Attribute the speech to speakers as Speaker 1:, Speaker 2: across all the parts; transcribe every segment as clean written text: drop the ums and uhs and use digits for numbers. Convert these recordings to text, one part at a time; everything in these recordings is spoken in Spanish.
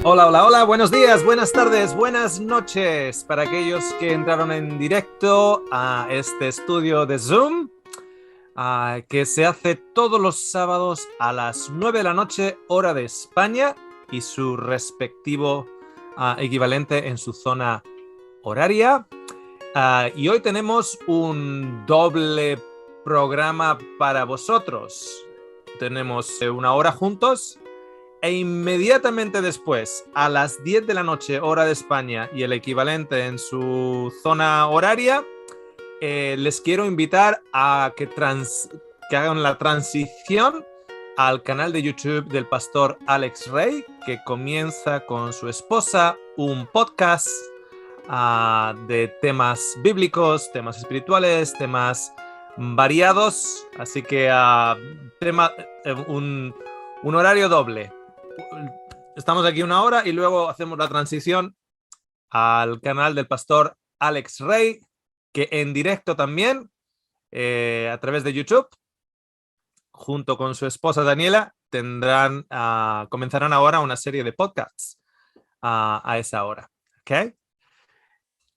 Speaker 1: Hola, hola, hola, buenos días, buenas tardes, buenas noches para aquellos que entraron en directo a este estudio de Zoom, que se hace todos los sábados a las 9 de la noche, hora de España, y su respectivo equivalente en su zona horaria. Y hoy tenemos un doble programa para vosotros. Tenemos una hora juntos. E inmediatamente después, a las 10 de la noche, hora de España, y el equivalente en su zona horaria, les quiero invitar a que hagan la transición al canal de YouTube del pastor Alex Rey, que comienza con su esposa un podcast de temas bíblicos, temas espirituales, temas variados. Así que un horario doble. Estamos aquí una hora y luego hacemos la transición al canal del pastor Alex Rey, que en directo también, a través de YouTube, junto con su esposa Daniela, comenzarán ahora una serie de podcasts a esa hora. ¿Okay?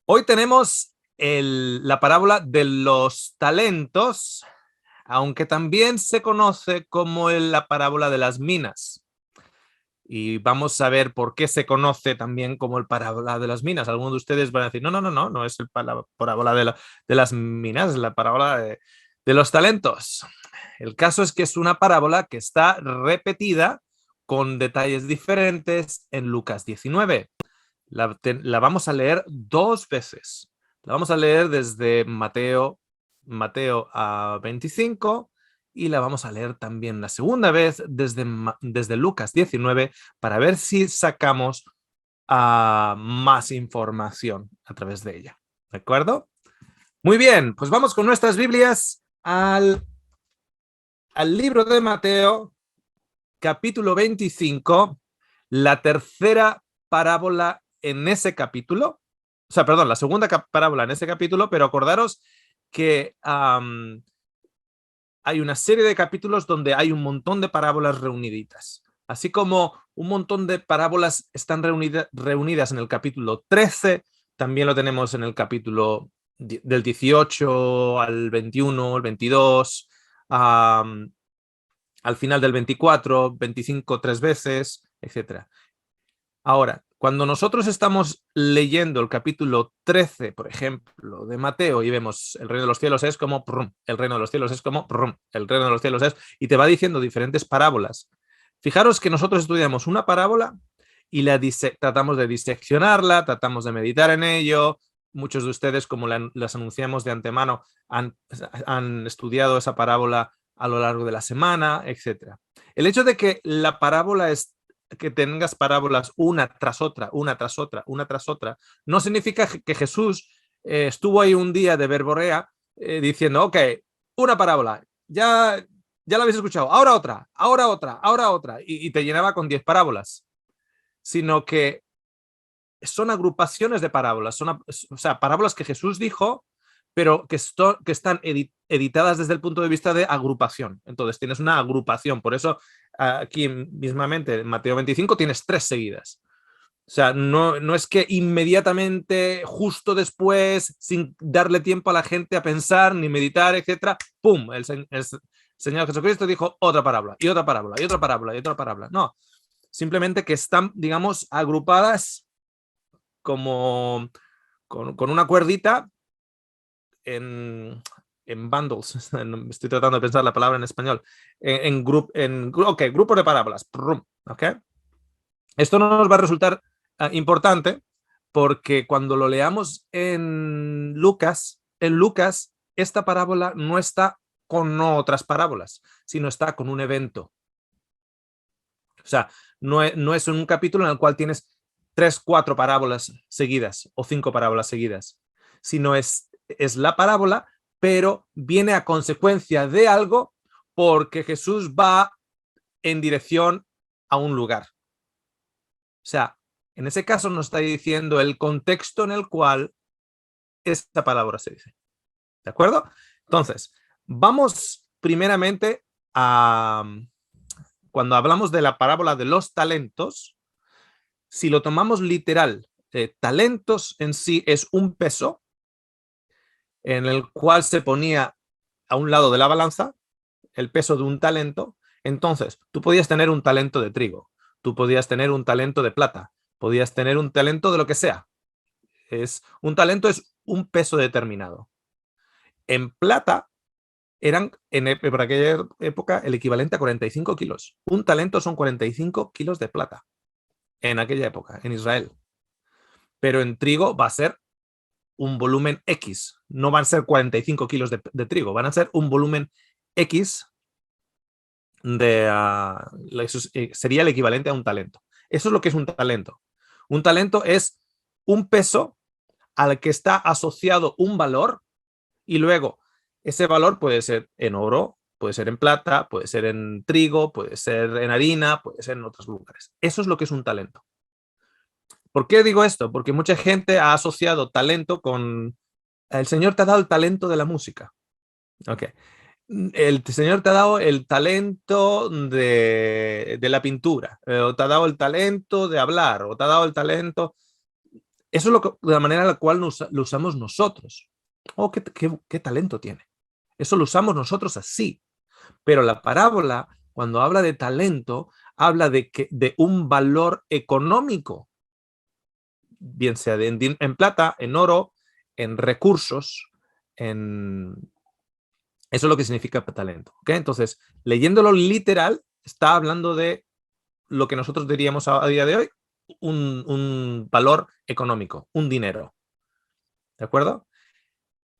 Speaker 1: Hoy tenemos la parábola de los talentos, aunque también se conoce como la parábola de las minas. Y vamos a ver por qué se conoce también como el parábola de las minas. Algunos de ustedes van a decir, no es la parábola de las minas, es la parábola de los talentos. El caso es que es una parábola que está repetida con detalles diferentes en Lucas 19. La vamos a leer dos veces. La vamos a leer desde Mateo 25 y la vamos a leer también la segunda vez desde Lucas 19 para ver si sacamos más información a través de ella. ¿De acuerdo? Muy bien, pues vamos con nuestras Biblias al libro de Mateo, capítulo 25, la tercera parábola en ese capítulo. O sea, perdón, la segunda parábola en ese capítulo, pero acordaros que hay una serie de capítulos donde hay un montón de parábolas reuniditas. Así como un montón de parábolas están reunidas en el capítulo 13, también lo tenemos en el capítulo del 18 al 21, el 22, al final del 24, 25 tres veces, etc. Ahora, cuando nosotros estamos leyendo el capítulo 13, por ejemplo, de Mateo, y vemos el reino de los cielos es como, prum, el reino de los cielos es como, prum, el reino de los cielos es, y te va diciendo diferentes parábolas. Fijaros que nosotros estudiamos una parábola y tratamos de diseccionarla, tratamos de meditar en ello. Muchos de ustedes, como las anunciamos de antemano, han estudiado esa parábola a lo largo de la semana, etc. El hecho de que la parábola que tengas parábolas una tras otra, una tras otra, una tras otra, no significa que Jesús estuvo ahí un día de verborrea diciendo, ok, una parábola, ya la habéis escuchado, ahora otra, ahora otra, ahora otra, y te llenaba con 10 parábolas, sino que son agrupaciones de parábolas, o sea, parábolas que Jesús dijo, pero que están editadas desde el punto de vista de agrupación. Entonces tienes una agrupación, por eso aquí mismamente en Mateo 25 tienes 3 seguidas. O sea, no es que inmediatamente, justo después, sin darle tiempo a la gente a pensar, ni meditar, etcétera, ¡pum! El Señor Jesucristo dijo otra parábola, y otra parábola, y otra parábola, y otra parábola. No, simplemente que están, digamos, agrupadas como con una cuerdita en bundles. Estoy tratando de pensar la palabra en español. Grupos de parábolas. ¿Okay? Esto nos va a resultar importante porque cuando lo leamos en Lucas, esta parábola no está con otras parábolas, sino está con un evento. O sea, no es un capítulo en el cual tienes 3, 4 parábolas seguidas o 5 parábolas seguidas, sino es la parábola, pero viene a consecuencia de algo porque Jesús va en dirección a un lugar. O sea, en ese caso nos está diciendo el contexto en el cual esta palabra se dice. ¿De acuerdo? Entonces, vamos primeramente a... Cuando hablamos de la parábola de los talentos, si lo tomamos literal, talentos en sí es un peso en el cual se ponía a un lado de la balanza el peso de un talento. Entonces, tú podías tener un talento de trigo, tú podías tener un talento de plata, podías tener un talento de lo que sea. Un talento es un peso determinado. En plata eran, por aquella época, el equivalente a 45 kilos. Un talento son 45 kilos de plata en aquella época, en Israel. Pero en trigo va a ser un volumen X. No van a ser 45 kilos de trigo, van a ser un volumen X sería el equivalente a un talento. Eso es lo que es un talento. Un talento es un peso al que está asociado un valor y luego ese valor puede ser en oro, puede ser en plata, puede ser en trigo, puede ser en harina, puede ser en otros lugares. Eso es lo que es un talento. ¿Por qué digo esto? Porque mucha gente ha asociado talento con el Señor te ha dado el talento de la música. Ok. El Señor te ha dado el talento de la pintura, o te ha dado el talento de hablar, o te ha dado el talento. Eso es de la manera en la cual lo usamos nosotros. Oh, qué talento tiene. Eso lo usamos nosotros así. Pero la parábola, cuando habla de talento, habla de un valor económico, bien sea en plata, en oro, en recursos, en... Eso es lo que significa talento. ¿Okay? Entonces, leyéndolo literal, está hablando de lo que nosotros diríamos a día de hoy, un valor económico, un dinero. ¿De acuerdo?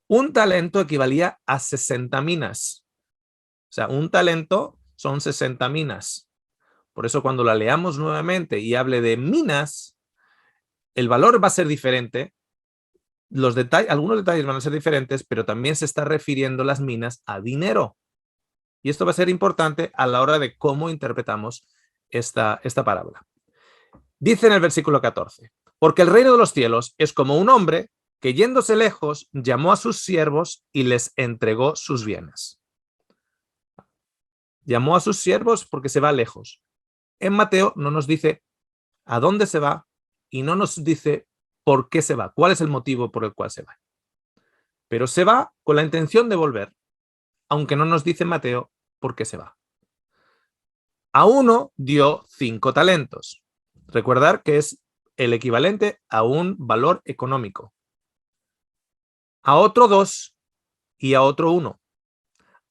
Speaker 1: Un talento equivalía a 60 minas. O sea, un talento son 60 minas. Por eso cuando la leamos nuevamente y hable de minas, el valor va a ser diferente. Algunos detalles van a ser diferentes, pero también se está refiriendo las minas a dinero. Y esto va a ser importante a la hora de cómo interpretamos esta parábola. Dice en el versículo 14, porque el reino de los cielos es como un hombre que yéndose lejos llamó a sus siervos y les entregó sus bienes. Llamó a sus siervos porque se va lejos. En Mateo no nos dice a dónde se va y no nos dice por qué se va, cuál es el motivo por el cual se va. Pero se va con la intención de volver, aunque no nos dice Mateo por qué se va. A uno dio 5 talentos. Recordar que es el equivalente a un valor económico. A otro 2 y a otro 1.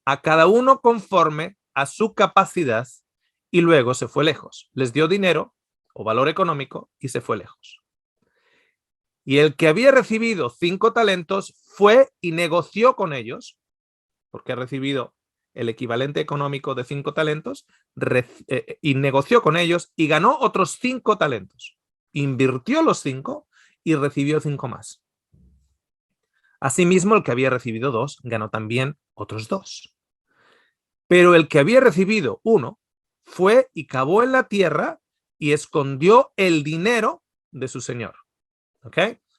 Speaker 1: A cada uno conforme a su capacidad y luego se fue lejos. Les dio dinero o valor económico y se fue lejos. Y el que había recibido 5 talentos fue y negoció con ellos, porque ha recibido el equivalente económico de 5 talentos, y negoció con ellos y ganó otros 5 talentos. Invirtió los 5 y recibió 5 más. Asimismo, el que había recibido 2 ganó también otros 2. Pero el que había recibido 1 fue y cavó en la tierra y escondió el dinero de su señor. ¿Ok?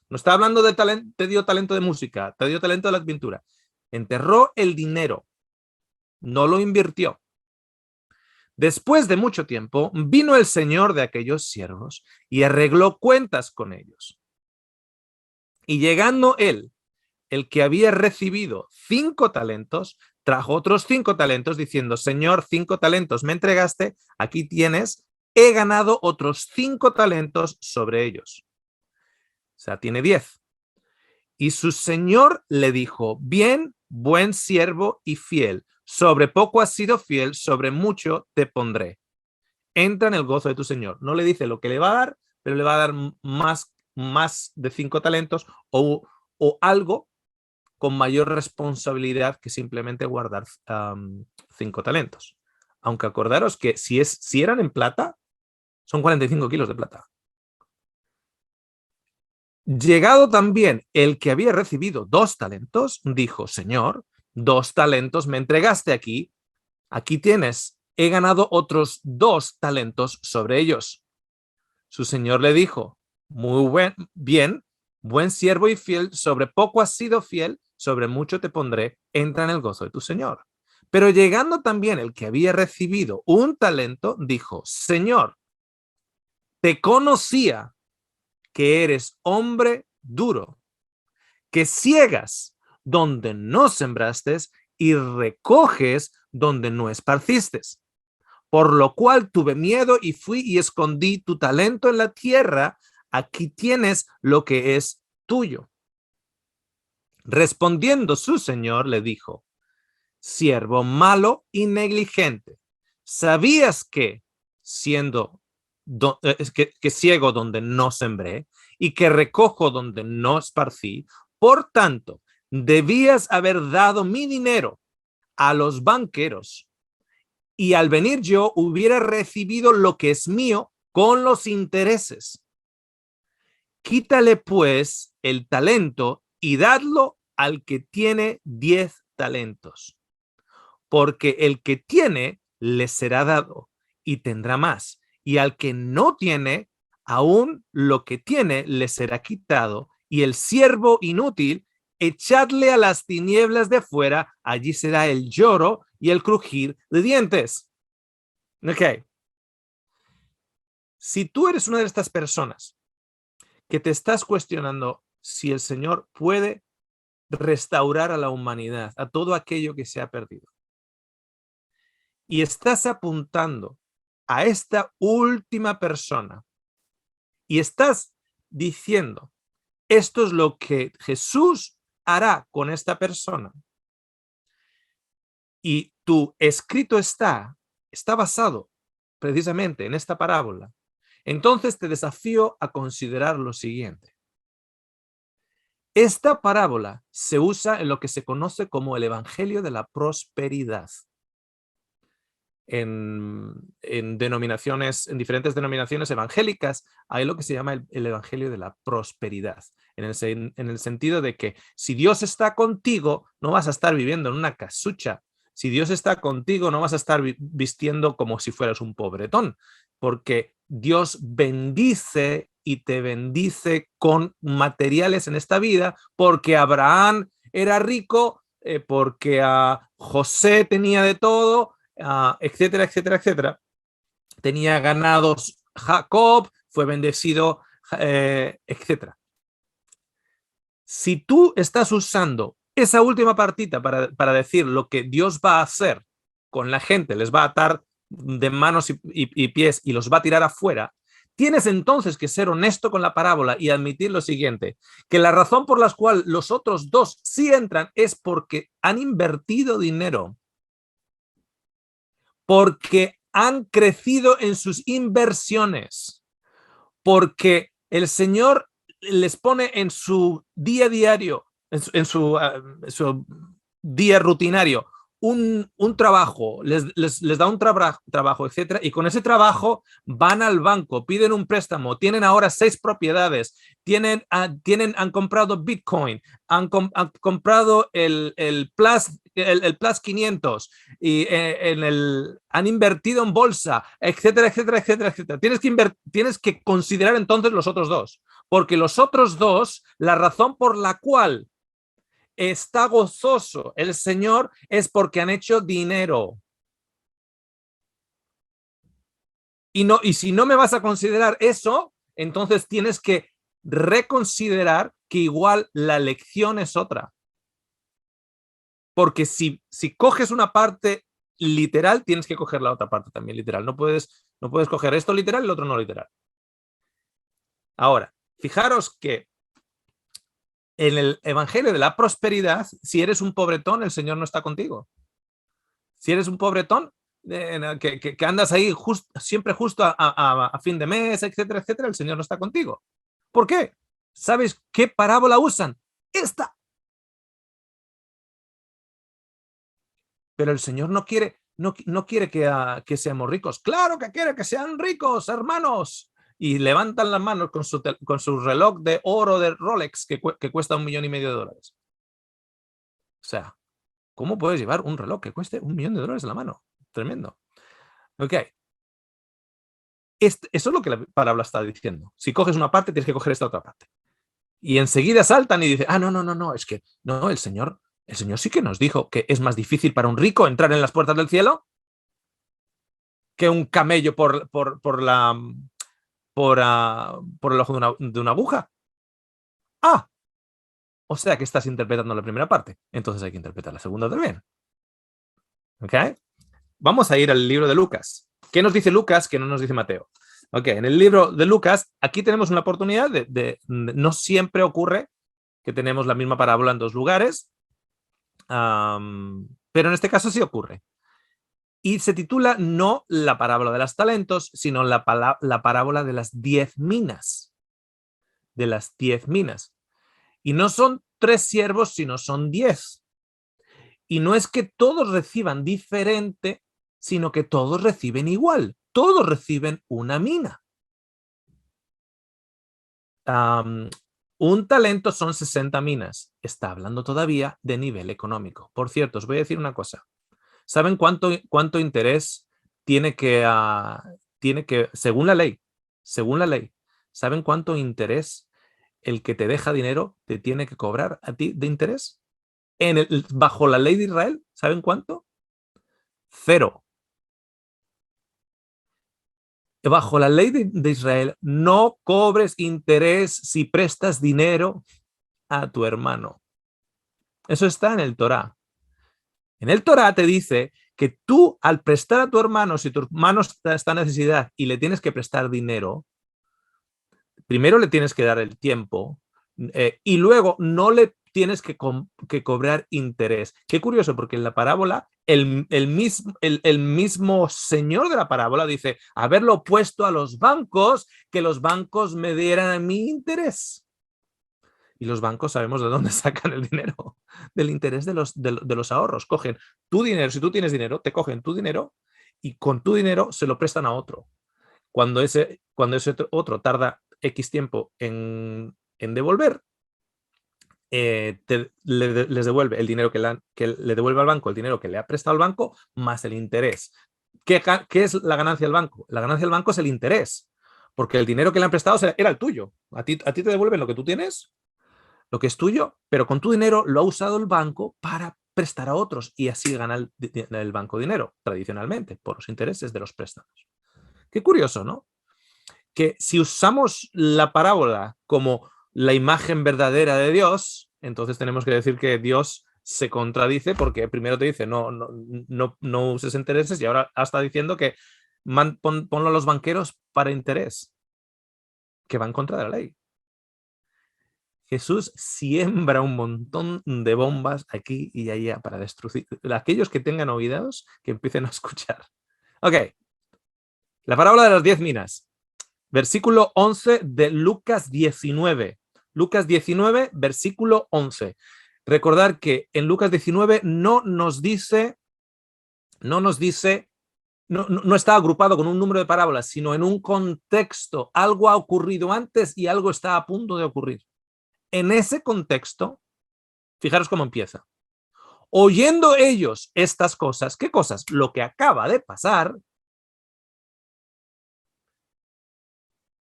Speaker 1: No está hablando de talento, te dio talento de música, te dio talento de la pintura. Enterró el dinero, no lo invirtió. Después de mucho tiempo, vino el señor de aquellos siervos y arregló cuentas con ellos. Y llegando él, el que había recibido 5 talentos, trajo otros 5 talentos diciendo, Señor, 5 talentos me entregaste, aquí tienes, he ganado otros 5 talentos sobre ellos. O sea, tiene 10. Y su señor le dijo, bien, buen siervo y fiel, sobre poco has sido fiel, sobre mucho te pondré. Entra en el gozo de tu señor. No le dice lo que le va a dar, pero le va a dar más de 5 talentos o algo con mayor responsabilidad que simplemente guardar 5 talentos. Aunque acordaros que si eran en plata, son 45 kilos de plata. Llegado también el que había recibido 2 talentos, dijo, Señor, 2 talentos me entregaste aquí, aquí tienes, he ganado otros 2 talentos sobre ellos. Su señor le dijo, bien, buen siervo y fiel, sobre poco has sido fiel, sobre mucho te pondré, entra en el gozo de tu señor. Pero llegando también el que había recibido 1 talento, dijo, Señor, te conocía que eres hombre duro, que ciegas donde no sembraste y recoges donde no esparciste. Por lo cual tuve miedo y fui y escondí tu talento en la tierra. Aquí tienes lo que es tuyo. Respondiendo su señor le dijo: siervo malo y negligente, ¿sabías que que ciego donde no sembré y que recojo donde no esparcí? Por tanto, debías haber dado mi dinero a los banqueros, y al venir yo hubiera recibido lo que es mío con los intereses. Quítale pues el talento y dadlo al que tiene 10 talentos, porque el que tiene le será dado y tendrá más, y al que no tiene, aún lo que tiene le será quitado, y el siervo inútil, echadle a las tinieblas de fuera, allí será el lloro y el crujir de dientes. Ok. Si tú eres una de estas personas que te estás cuestionando si el Señor puede restaurar a la humanidad, a todo aquello que se ha perdido, y estás apuntando a esta última persona y estás diciendo, esto es lo que Jesús hará con esta persona, y tu escrito está basado precisamente en esta parábola, entonces te desafío a considerar lo siguiente. Esta parábola se usa en lo que se conoce como el Evangelio de la Prosperidad. En diferentes denominaciones evangélicas, hay lo que se llama el Evangelio de la Prosperidad, en el sentido de que si Dios está contigo, no vas a estar viviendo en una casucha. Si Dios está contigo, no vas a estar vistiendo como si fueras un pobretón, porque Dios bendice y te bendice con materiales en esta vida, porque Abraham era rico, porque José tenía de todo, etcétera, etcétera, etcétera. Tenía ganados Jacob, fue bendecido, etcétera. Si tú estás usando esa última partita para decir lo que Dios va a hacer con la gente, les va a atar de manos y pies y los va a tirar afuera, tienes entonces que ser honesto con la parábola y admitir lo siguiente, que la razón por la cual los otros dos sí entran es porque han invertido dinero, porque han crecido en sus inversiones, porque el Señor les pone en su día diario, en su día rutinario, un trabajo, les da un trabajo, etcétera, y con ese trabajo van al banco, piden un préstamo, tienen ahora 6 propiedades, han comprado Bitcoin, han comprado el Plus 500 y han invertido en bolsa, etcétera, etcétera, etcétera, etcétera. Tienes que considerar entonces los otros dos, porque los otros dos, la razón por la cual está gozoso el Señor es porque han hecho dinero. Y si no me vas a considerar eso, entonces tienes que reconsiderar que igual la lección es otra. Porque si coges una parte literal, tienes que coger la otra parte también literal. No puedes coger esto literal y el otro no literal. Ahora, fijaros que en el Evangelio de la Prosperidad, si eres un pobretón, el Señor no está contigo. Si eres un pobretón, que andas ahí siempre justo a fin de mes, etcétera, etcétera, el Señor no está contigo. ¿Por qué? ¿Sabes qué parábola usan? Esta. Pero el Señor no quiere que seamos ricos. Claro que quiere que sean ricos, hermanos. Y levantan las manos con su reloj de oro de Rolex que cuesta $1,500,000. O sea, ¿cómo puedes llevar un reloj que cueste $1,000,000 en la mano? Tremendo. Ok. Eso es lo que la parábola está diciendo. Si coges una parte, tienes que coger esta otra parte. Y enseguida saltan y dicen, no, es que no, el Señor sí que nos dijo que es más difícil para un rico entrar en las puertas del cielo que un camello por la por el ojo de una aguja. Ah, o sea que estás interpretando la primera parte. Entonces hay que interpretar la segunda también. ¿Ok? Vamos a ir al libro de Lucas. ¿Qué nos dice Lucas que no nos dice Mateo? Ok, en el libro de Lucas, aquí tenemos una oportunidad no siempre ocurre que tenemos la misma parábola en dos lugares, pero en este caso sí ocurre. Y se titula no la parábola de los talentos, sino la parábola de las 10 minas. De las 10 minas. Y no son 3 siervos, sino son 10. Y no es que todos reciban diferente, sino que todos reciben igual. Todos reciben una mina. Un talento son 60 minas. Está hablando todavía de nivel económico. Por cierto, os voy a decir una cosa. ¿Saben cuánto interés tiene que, según la ley, ¿saben cuánto interés el que te deja dinero te tiene que cobrar a ti de interés? Bajo la ley de Israel, ¿saben cuánto? 0. Bajo la ley de Israel, no cobres interés si prestas dinero a tu hermano. Eso está en el Torá. En el Torá te dice que tú, al prestar a tu hermano, si tu hermano está en necesidad y le tienes que prestar dinero, primero le tienes que dar el tiempo y luego no le tienes que cobrar interés. Qué curioso, porque en la parábola el mismo señor de la parábola dice, haberlo puesto a los bancos, que los bancos me dieran a mí interés. Y los bancos sabemos de dónde sacan el dinero, del interés de los ahorros. Cogen tu dinero, si tú tienes dinero, te cogen tu dinero y con tu dinero se lo prestan a otro. Cuando ese otro tarda X tiempo en devolver, les devuelve el dinero que le devuelve al banco, el dinero que le ha prestado al banco, más el interés. ¿Qué es la ganancia del banco? La ganancia del banco es el interés, porque el dinero que le han prestado era el tuyo. A ti te devuelven lo que tú tienes, lo que es tuyo, pero con tu dinero lo ha usado el banco para prestar a otros y así gana el banco dinero, tradicionalmente, por los intereses de los préstamos. Qué curioso, ¿no? Que si usamos la parábola como la imagen verdadera de Dios, entonces tenemos que decir que Dios se contradice porque primero te dice no uses intereses y ahora está diciendo que ponlo a los banqueros para interés, que va en contra de la ley. Jesús siembra un montón de bombas aquí y allá para destruir. Aquellos que tengan oídos, que empiecen a escuchar. Ok. La parábola de las 10 minas. Versículo 11 de Lucas 19. Lucas 19, versículo 11. Recordar que en Lucas 19 no está agrupado con un número de parábolas, sino en un contexto. Algo ha ocurrido antes y algo está a punto de ocurrir. En ese contexto, fijaros cómo empieza. Oyendo ellos estas cosas, ¿qué cosas? Lo que acaba de pasar,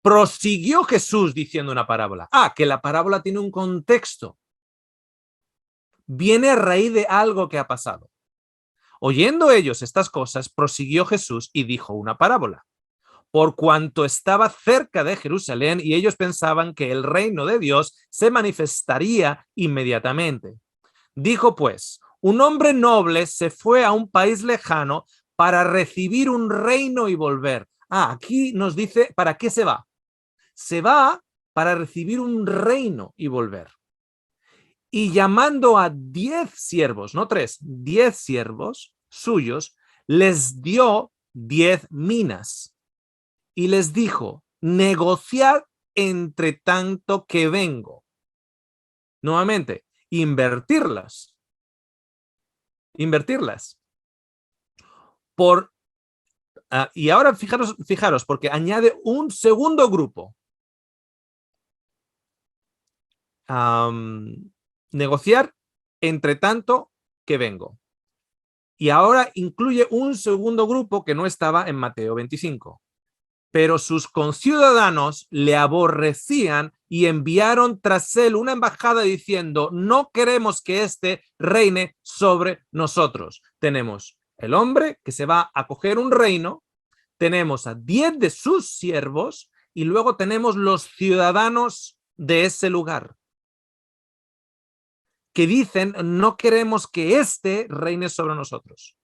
Speaker 1: prosiguió Jesús diciendo una parábola. Que la parábola tiene un contexto. Viene a raíz de algo que ha pasado. Oyendo ellos estas cosas, prosiguió Jesús y dijo una parábola. Por cuanto estaba cerca de Jerusalén y ellos pensaban que el reino de Dios se manifestaría inmediatamente. Dijo pues, un hombre noble se fue a un país lejano para recibir un reino y volver. Aquí nos dice, ¿para qué se va? Se va para recibir un reino y volver. Y llamando a 10 siervos, no 3, 10 siervos suyos, les dio 10 minas. Y les dijo, negociad entre tanto que vengo. Nuevamente, invertirlas. Y ahora fijaros, porque añade un segundo grupo. Negociar entre tanto que vengo. Y ahora incluye un segundo grupo que no estaba en Mateo 25. Pero sus conciudadanos le aborrecían y enviaron tras él una embajada diciendo, no queremos que éste reine sobre nosotros. Tenemos el hombre que se va a coger un reino, tenemos a 10 de sus siervos y luego tenemos los ciudadanos de ese lugar, que dicen, no queremos que éste reine sobre nosotros.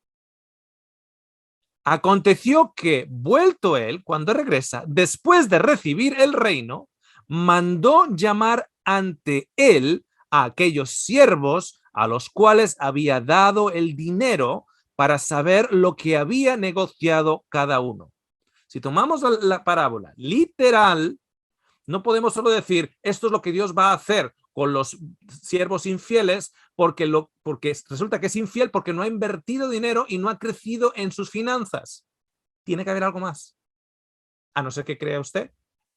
Speaker 1: Aconteció que, vuelto él, cuando regresa, después de recibir el reino, mandó llamar ante él a aquellos siervos a los cuales había dado el dinero para saber lo que había negociado cada uno. Si tomamos la parábola literal, no podemos solo decir, esto es lo que Dios va a hacer con los siervos infieles, porque resulta que es infiel porque no ha invertido dinero y no ha crecido en sus finanzas. Tiene que haber algo más. A no ser que crea usted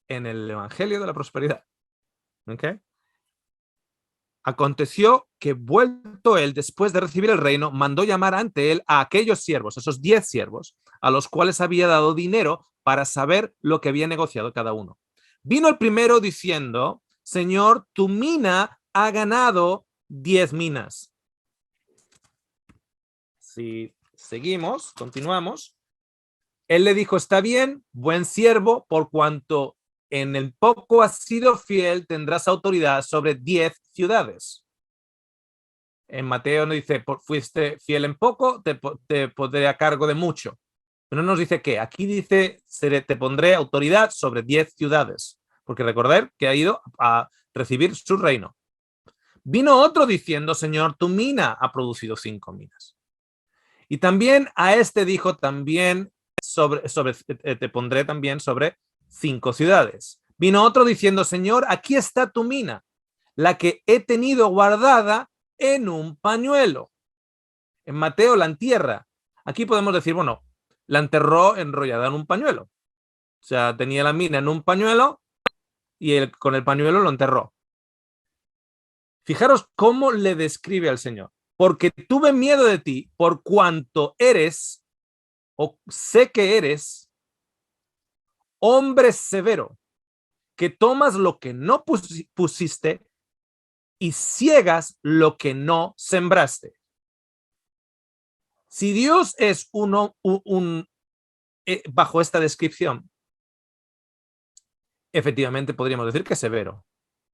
Speaker 1: en el evangelio de la prosperidad. ¿Okay? Aconteció que, vuelto él después de recibir el reino, mandó llamar ante él a aquellos siervos, esos 10 siervos, a los cuales había dado dinero para saber lo que había negociado cada uno. Vino el primero diciendo, Señor, tu mina ha ganado 10 minas. Si seguimos, continuamos. Él le dijo, está bien, buen siervo, por cuanto en el poco has sido fiel, tendrás autoridad sobre 10 ciudades. En Mateo nos dice, fuiste fiel en poco, te pondré a cargo de mucho. Pero no nos dice qué. Aquí dice, te pondré autoridad sobre 10 ciudades. Porque recordad que ha ido a recibir su reino. Vino otro diciendo, Señor, tu mina ha producido 5 minas. Y también a este dijo también, te pondré también sobre 5 ciudades. Vino otro diciendo, Señor, aquí está tu mina, la que he tenido guardada en un pañuelo. En Mateo la entierra. Aquí podemos decir, bueno, la enterró enrollada en un pañuelo. O sea, tenía la mina en un pañuelo y con el pañuelo lo enterró. Fijaros cómo le describe al Señor. Porque tuve miedo de ti por cuanto eres, o sé que eres, hombre severo, que tomas lo que no pusiste y ciegas lo que no sembraste. Si Dios es bajo esta descripción, efectivamente podríamos decir que es severo.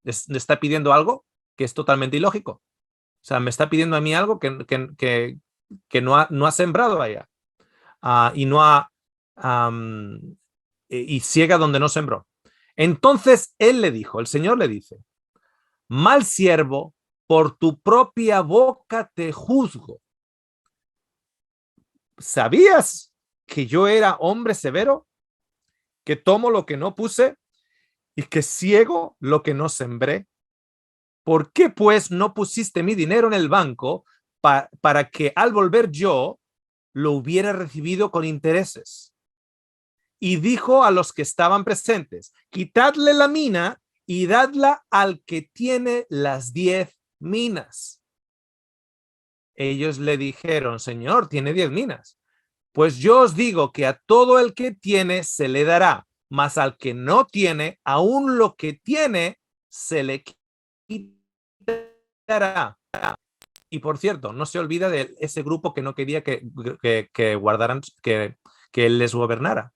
Speaker 1: Le está pidiendo algo que es totalmente ilógico. O sea, me está pidiendo a mí algo que no ha sembrado allá. Y no ha y ciega donde no sembró. Entonces él le dijo, el Señor le dice, mal siervo, por tu propia boca te juzgo. ¿Sabías que yo era hombre severo? Que tomo lo que no puse y que ciego lo que no sembré. ¿Por qué pues no pusiste mi dinero en el banco para que al volver yo lo hubiera recibido con intereses? Y dijo a los que estaban presentes, quitadle la mina y dadla al que tiene las 10 minas. Ellos le dijeron, Señor, tiene 10 minas. Pues yo os digo que a todo el que tiene se le dará, mas al que no tiene, aún lo que tiene se le quitará. Y por cierto, no se olvida de ese grupo que no quería que guardaran, que él les gobernara.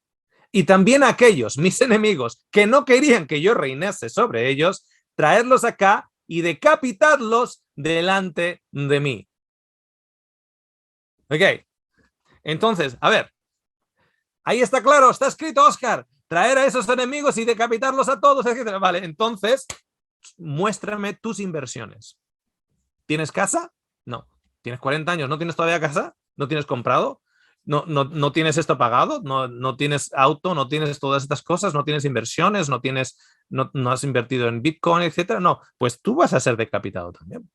Speaker 1: Y también a aquellos, mis enemigos, que no querían que yo reinase sobre ellos, traerlos acá y decapitadlos delante de mí. Ok. Entonces, a ver. Ahí está claro, está escrito, Oscar. Traer a esos enemigos y decapitarlos a todos, etc. Vale, entonces, muéstrame tus inversiones. ¿Tienes casa? No. ¿Tienes 40 años? ¿No tienes todavía casa? ¿No tienes comprado? ¿No tienes esto pagado? ¿No tienes auto? ¿No tienes todas estas cosas? ¿No tienes inversiones? ¿No has invertido en Bitcoin, etcétera? No, pues tú vas a ser decapitado también.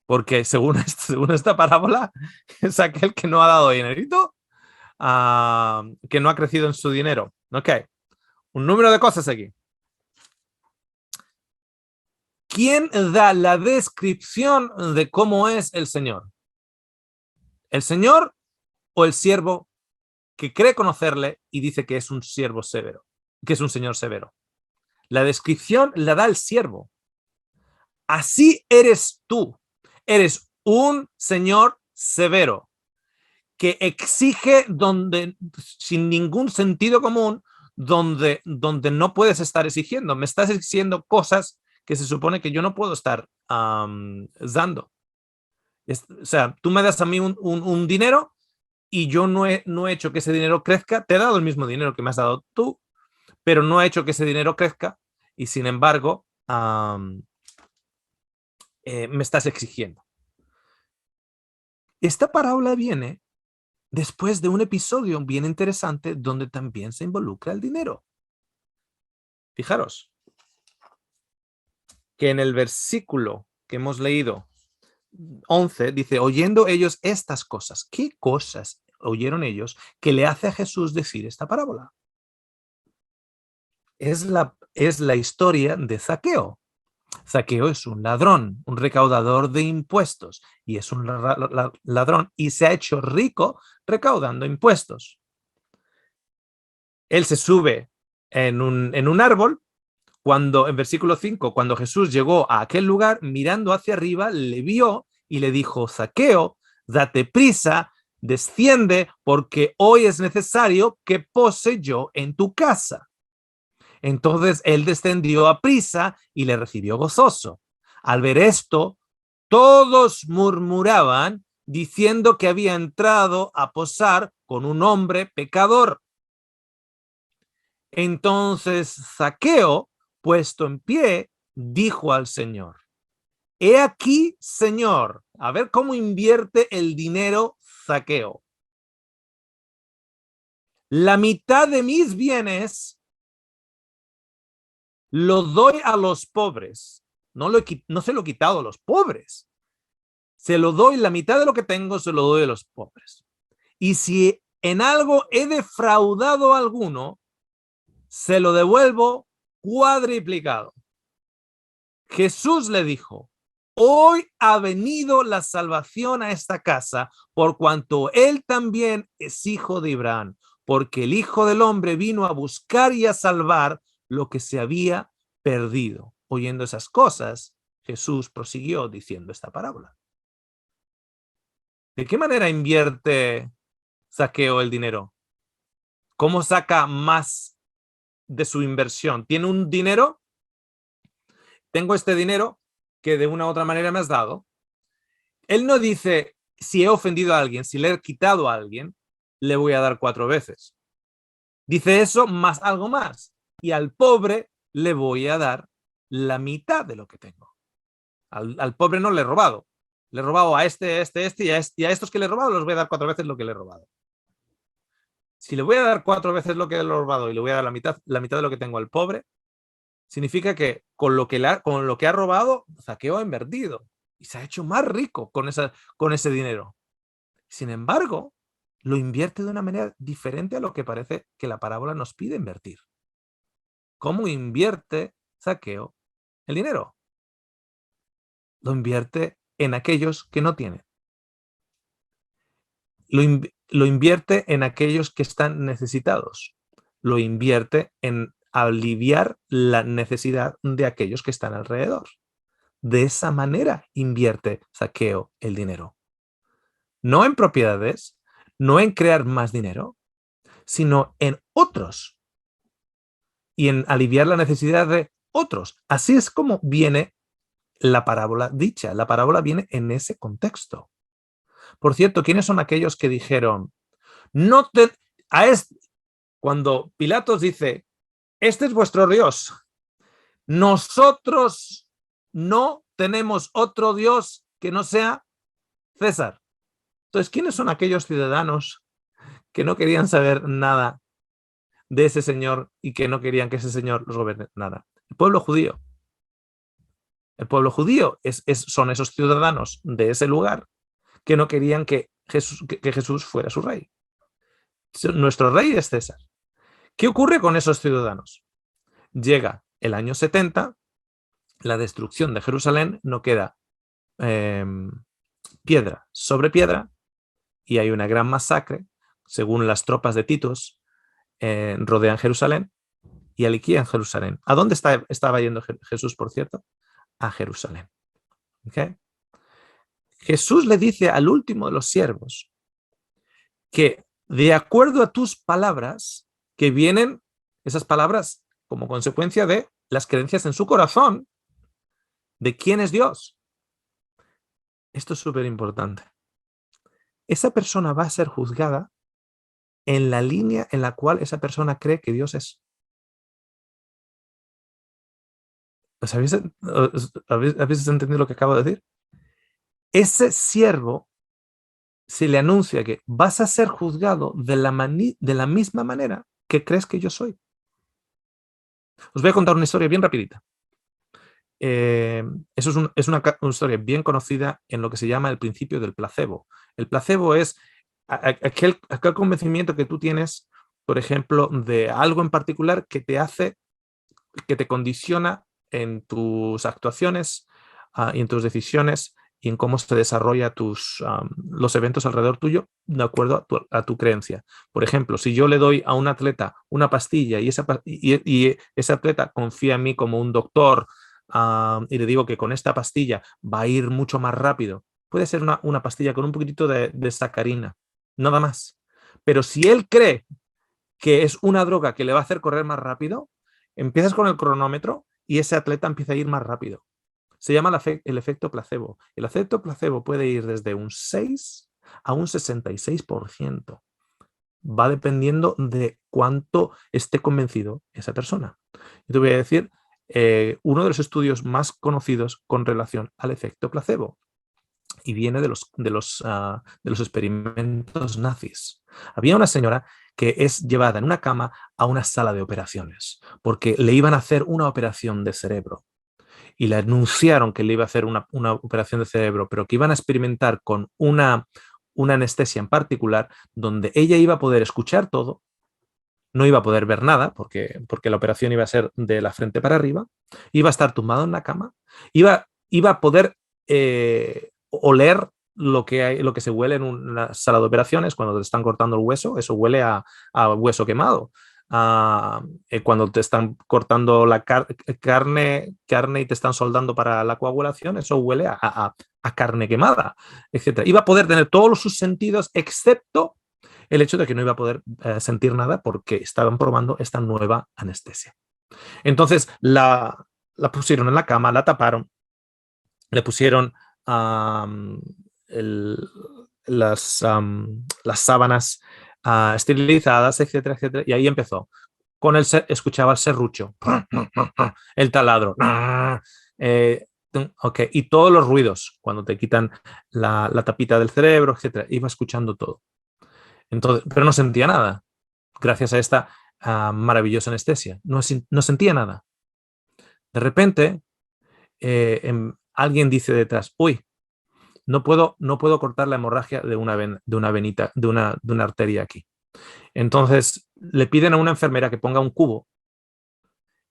Speaker 1: Porque según esta parábola, es aquel que no ha dado dinerito, que no ha crecido en su dinero. Ok, un número de cosas aquí. ¿Quién da la descripción de cómo es el Señor? ¿El Señor o el siervo que cree conocerle y dice que es un siervo severo, que es un señor severo? La descripción la da el siervo. Así eres tú. Eres un señor severo que exige sin ningún sentido común, donde no puedes estar exigiendo. Me estás exigiendo cosas que se supone que yo no puedo estar dando. O sea, tú me das a mí un dinero y yo no he hecho que ese dinero crezca. Te he dado el mismo dinero que me has dado tú, pero no he hecho que ese dinero crezca y sin embargo me estás exigiendo. Esta parábola viene después de un episodio bien interesante donde también se involucra el dinero. Fijaros que en el versículo que hemos leído, 11, dice, oyendo ellos estas cosas. ¿Qué cosas oyeron ellos que le hace a Jesús decir esta parábola? Es la historia de Zaqueo. Zaqueo es un ladrón, un recaudador de impuestos, y es un ladrón y se ha hecho rico recaudando impuestos. Él se sube en un árbol, cuando en versículo 5, cuando Jesús llegó a aquel lugar, mirando hacia arriba, le vio y le dijo, Zaqueo, date prisa, desciende, porque hoy es necesario que pose yo en tu casa. Entonces él descendió a prisa y le recibió gozoso. Al ver esto, todos murmuraban diciendo que había entrado a posar con un hombre pecador. Entonces Zaqueo, puesto en pie, dijo al Señor, he aquí, Señor, a ver cómo invierte el dinero Zaqueo. La mitad de mis bienes lo doy a los pobres. No se lo he quitado a los pobres. Se lo doy, la mitad de lo que tengo se lo doy a los pobres. Y si en algo he defraudado a alguno, se lo devuelvo cuadriplicado. Jesús le dijo, hoy ha venido la salvación a esta casa, por cuanto él también es hijo de Abraham, porque el Hijo del Hombre vino a buscar y a salvar lo que se había perdido. Oyendo esas cosas, Jesús prosiguió diciendo esta parábola. ¿De qué manera invierte Zaqueo el dinero? ¿Cómo saca más de su inversión? ¿Tiene un dinero? Tengo este dinero que de una u otra manera me has dado. Él no dice, si he ofendido a alguien, si le he quitado a alguien, le voy a dar 4 veces. Dice eso más algo más. Y al pobre le voy a dar la mitad de lo que tengo. Al pobre no le he robado. Le he robado a este y a estos que le he robado los voy a dar 4 veces lo que le he robado. Si le voy a dar 4 veces lo que le he robado y le voy a dar la mitad de lo que tengo al pobre, significa que con lo que ha robado, Zaqueo ha invertido y se ha hecho más rico con ese dinero. Sin embargo, lo invierte de una manera diferente a lo que parece que la parábola nos pide invertir. ¿Cómo invierte Zaqueo el dinero? Lo invierte en aquellos que no tienen. Lo invierte en aquellos que están necesitados. Lo invierte en aliviar la necesidad de aquellos que están alrededor. De esa manera invierte Zaqueo el dinero. No en propiedades, no en crear más dinero, sino en otros y en aliviar la necesidad de otros. Así es como viene la parábola dicha. La parábola viene en ese contexto. Por cierto, ¿quiénes son aquellos que dijeron, cuando Pilatos dice, este es vuestro Dios, nosotros no tenemos otro Dios que no sea César? Entonces, ¿quiénes son aquellos ciudadanos que no querían saber nada de ese señor y que no querían que ese señor los gobernara? El pueblo judío. El pueblo judío son esos ciudadanos de ese lugar que no querían que Jesús fuera su rey. Nuestro rey es César. ¿Qué ocurre con esos ciudadanos? Llega el año 70, la destrucción de Jerusalén, no queda piedra sobre piedra y hay una gran masacre, según las tropas de Titus, rodean Jerusalén y aliquían Jerusalén. ¿A dónde estaba yendo Jesús, por cierto? A Jerusalén. ¿Okay? Jesús le dice al último de los siervos que de acuerdo a tus palabras que vienen Esas palabras como consecuencia de las creencias en su corazón de quién es Dios. Esto es súper importante. Esa persona va a ser juzgada en la línea en la cual esa persona cree que Dios es. ¿Habéis entendido lo que acabo de decir? Ese siervo se le anuncia que vas a ser juzgado de la misma manera que crees que yo soy. Os voy a contar una historia bien rapidita. Eso es una historia bien conocida en lo que se llama el principio del placebo. El placebo es aquel convencimiento que tú tienes, por ejemplo, de algo en particular que te condiciona en tus actuaciones y en tus decisiones y en cómo se desarrolla los eventos alrededor tuyo de acuerdo a tu creencia. Por ejemplo, si yo le doy a un atleta una pastilla y ese atleta confía en mí como un doctor y le digo que con esta pastilla va a ir mucho más rápido, puede ser una pastilla con un poquitito de sacarina, nada más. Pero si él cree que es una droga que le va a hacer correr más rápido, empiezas con el cronómetro y ese atleta empieza a ir más rápido. Se llama el efecto placebo. El efecto placebo puede ir desde un 6 a un 66%. Va dependiendo de cuánto esté convencido esa persona. Yo te voy a decir uno de los estudios más conocidos con relación al efecto placebo y viene de los experimentos nazis. Había una señora que es llevada en una cama a una sala de operaciones porque le iban a hacer una operación de cerebro y le anunciaron que le iba a hacer una operación de cerebro, pero que iban a experimentar con una anestesia en particular donde ella iba a poder escuchar todo, no iba a poder ver nada porque la operación iba a ser de la frente para arriba, iba a estar tumbado en la cama, iba a poder oler lo que se huele en una sala de operaciones cuando te están cortando el hueso, eso huele a hueso quemado. Cuando te están cortando la carne y te están soldando para la coagulación, eso huele a carne quemada, etc. Iba a poder tener todos sus sentidos excepto el hecho de que no iba a poder sentir nada porque estaban probando esta nueva anestesia. Entonces la pusieron en la cama, la taparon, le pusieron el, las sábanas esterilizadas, etcétera, etcétera, y ahí empezó. Escuchaba el serrucho, el taladro, okay, y todos los ruidos, cuando te quitan la tapita del cerebro, etcétera, iba escuchando todo. Entonces, pero no sentía nada, gracias a esta maravillosa anestesia. No sentía nada. De repente, alguien dice detrás, uy, no puedo cortar la hemorragia de una venita, de una arteria aquí. Entonces, le piden a una enfermera que ponga un cubo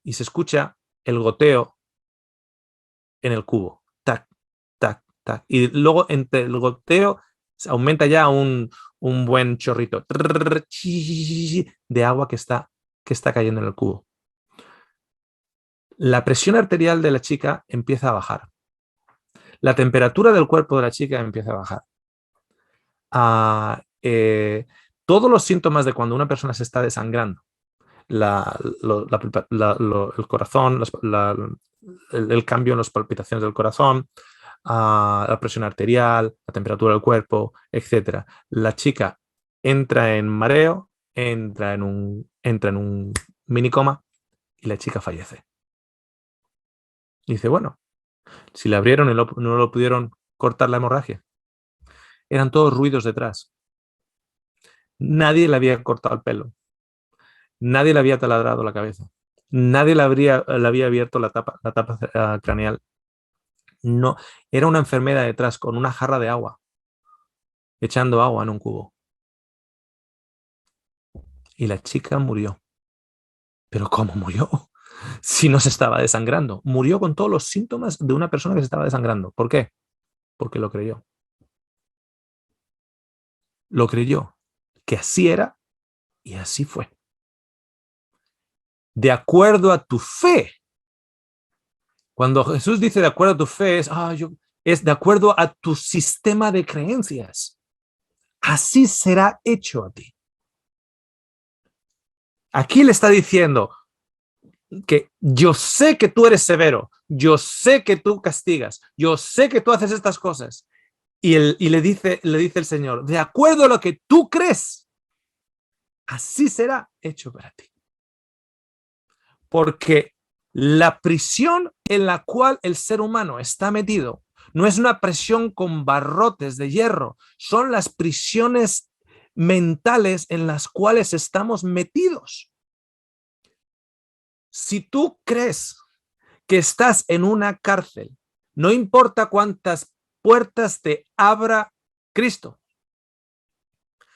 Speaker 1: y se escucha el goteo en el cubo. Tac, tac, tac. Y luego, entre el goteo, se aumenta ya un buen chorrito de agua que está cayendo en el cubo. La presión arterial de la chica empieza a bajar. La temperatura del cuerpo de la chica empieza a bajar. Todos los síntomas de cuando una persona se está desangrando, el corazón, el cambio en las palpitaciones del corazón, la presión arterial, la temperatura del cuerpo, etc. La chica entra en mareo, entra en un mini coma y la chica fallece. Y dice, bueno, si le abrieron y no lo pudieron cortar la hemorragia. Eran todos ruidos detrás. Nadie le había cortado el pelo. Nadie le había taladrado la cabeza. Nadie le había abierto la tapa craneal. No, era una enfermera detrás con una jarra de agua, echando agua en un cubo. Y la chica murió. ¿Pero cómo murió? Si no se estaba desangrando. Murió con todos los síntomas de una persona que se estaba desangrando. ¿Por qué? Porque lo creyó. Lo creyó. Que así era y así fue. De acuerdo a tu fe. Cuando Jesús dice de acuerdo a tu fe, es de acuerdo a tu sistema de creencias. Así será hecho a ti. Aquí le está diciendo que yo sé que tú eres severo, yo sé que tú castigas, yo sé que tú haces estas cosas. Y le dice el Señor, de acuerdo a lo que tú crees, así será hecho para ti. Porque la prisión en la cual el ser humano está metido no es una prisión con barrotes de hierro, son las prisiones mentales en las cuales estamos metidos. Si tú crees que estás en una cárcel, no importa cuántas puertas te abra Cristo.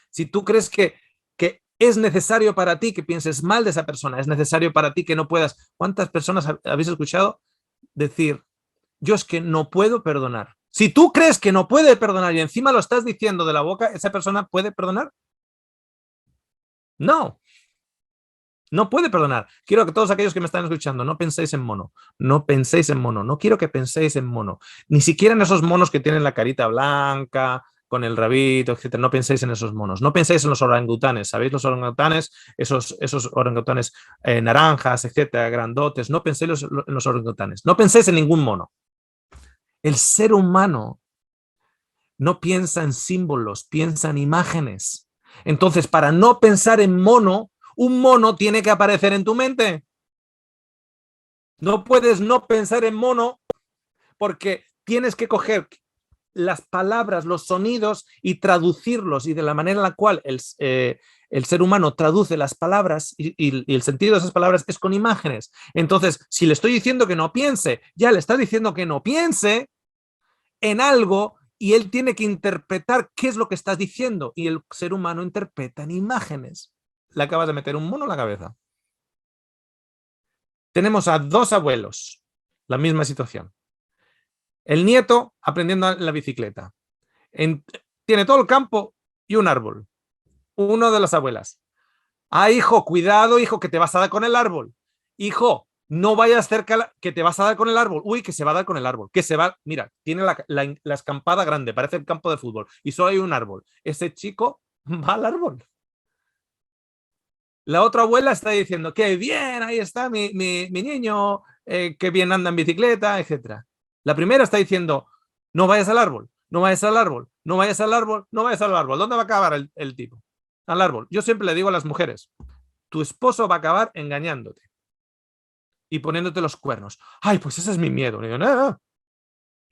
Speaker 1: Si tú crees que es necesario para ti que pienses mal de esa persona, es necesario para ti que no puedas. ¿Cuántas personas habéis escuchado decir, yo es que no puedo perdonar? Si tú crees que no puede perdonar y encima lo estás diciendo de la boca, ¿esa persona puede perdonar? No, no puede perdonar. Quiero que todos aquellos que me están escuchando no penséis en mono, no penséis en mono, no quiero que penséis en mono, ni siquiera en esos monos que tienen la carita blanca, con el rabito, etcétera. No penséis en esos monos, no penséis en los orangutanes, ¿sabéis los orangutanes? Esos orangutanes naranjas, etcétera, grandotes, no penséis en los orangutanes, no penséis en ningún mono. El ser humano no piensa en símbolos, piensa en imágenes. Entonces, para no pensar en mono, un mono tiene que aparecer en tu mente. No puedes no pensar en mono porque tienes que coger las palabras, los sonidos y traducirlos. Y de la manera en la cual el ser humano traduce las palabras y el sentido de esas palabras es con imágenes. Entonces, si le estoy diciendo que no piense, ya le está diciendo que no piense en algo y él tiene que interpretar qué es lo que estás diciendo. Y el ser humano interpreta en imágenes. Le acabas de meter un mono en la cabeza. Tenemos a dos abuelos, la misma situación. El nieto aprendiendo la bicicleta. Tiene todo el campo y un árbol. Uno de las abuelas. Ah, hijo, cuidado, hijo, que te vas a dar con el árbol. Hijo, no vayas cerca, que te vas a dar con el árbol. Uy, que se va a dar con el árbol. Que se va, mira, tiene la escampada grande, parece el campo de fútbol. Y solo hay un árbol. Ese chico va al árbol. La otra abuela está diciendo, qué bien, ahí está mi niño, qué bien anda en bicicleta, etc. La primera está diciendo, no vayas al árbol, no vayas al árbol, no vayas al árbol, no vayas al árbol. ¿Dónde va a acabar el tipo? Al árbol. Yo siempre le digo a las mujeres, tu esposo va a acabar engañándote y poniéndote los cuernos. Ay, pues ese es mi miedo. Le digo, no, no.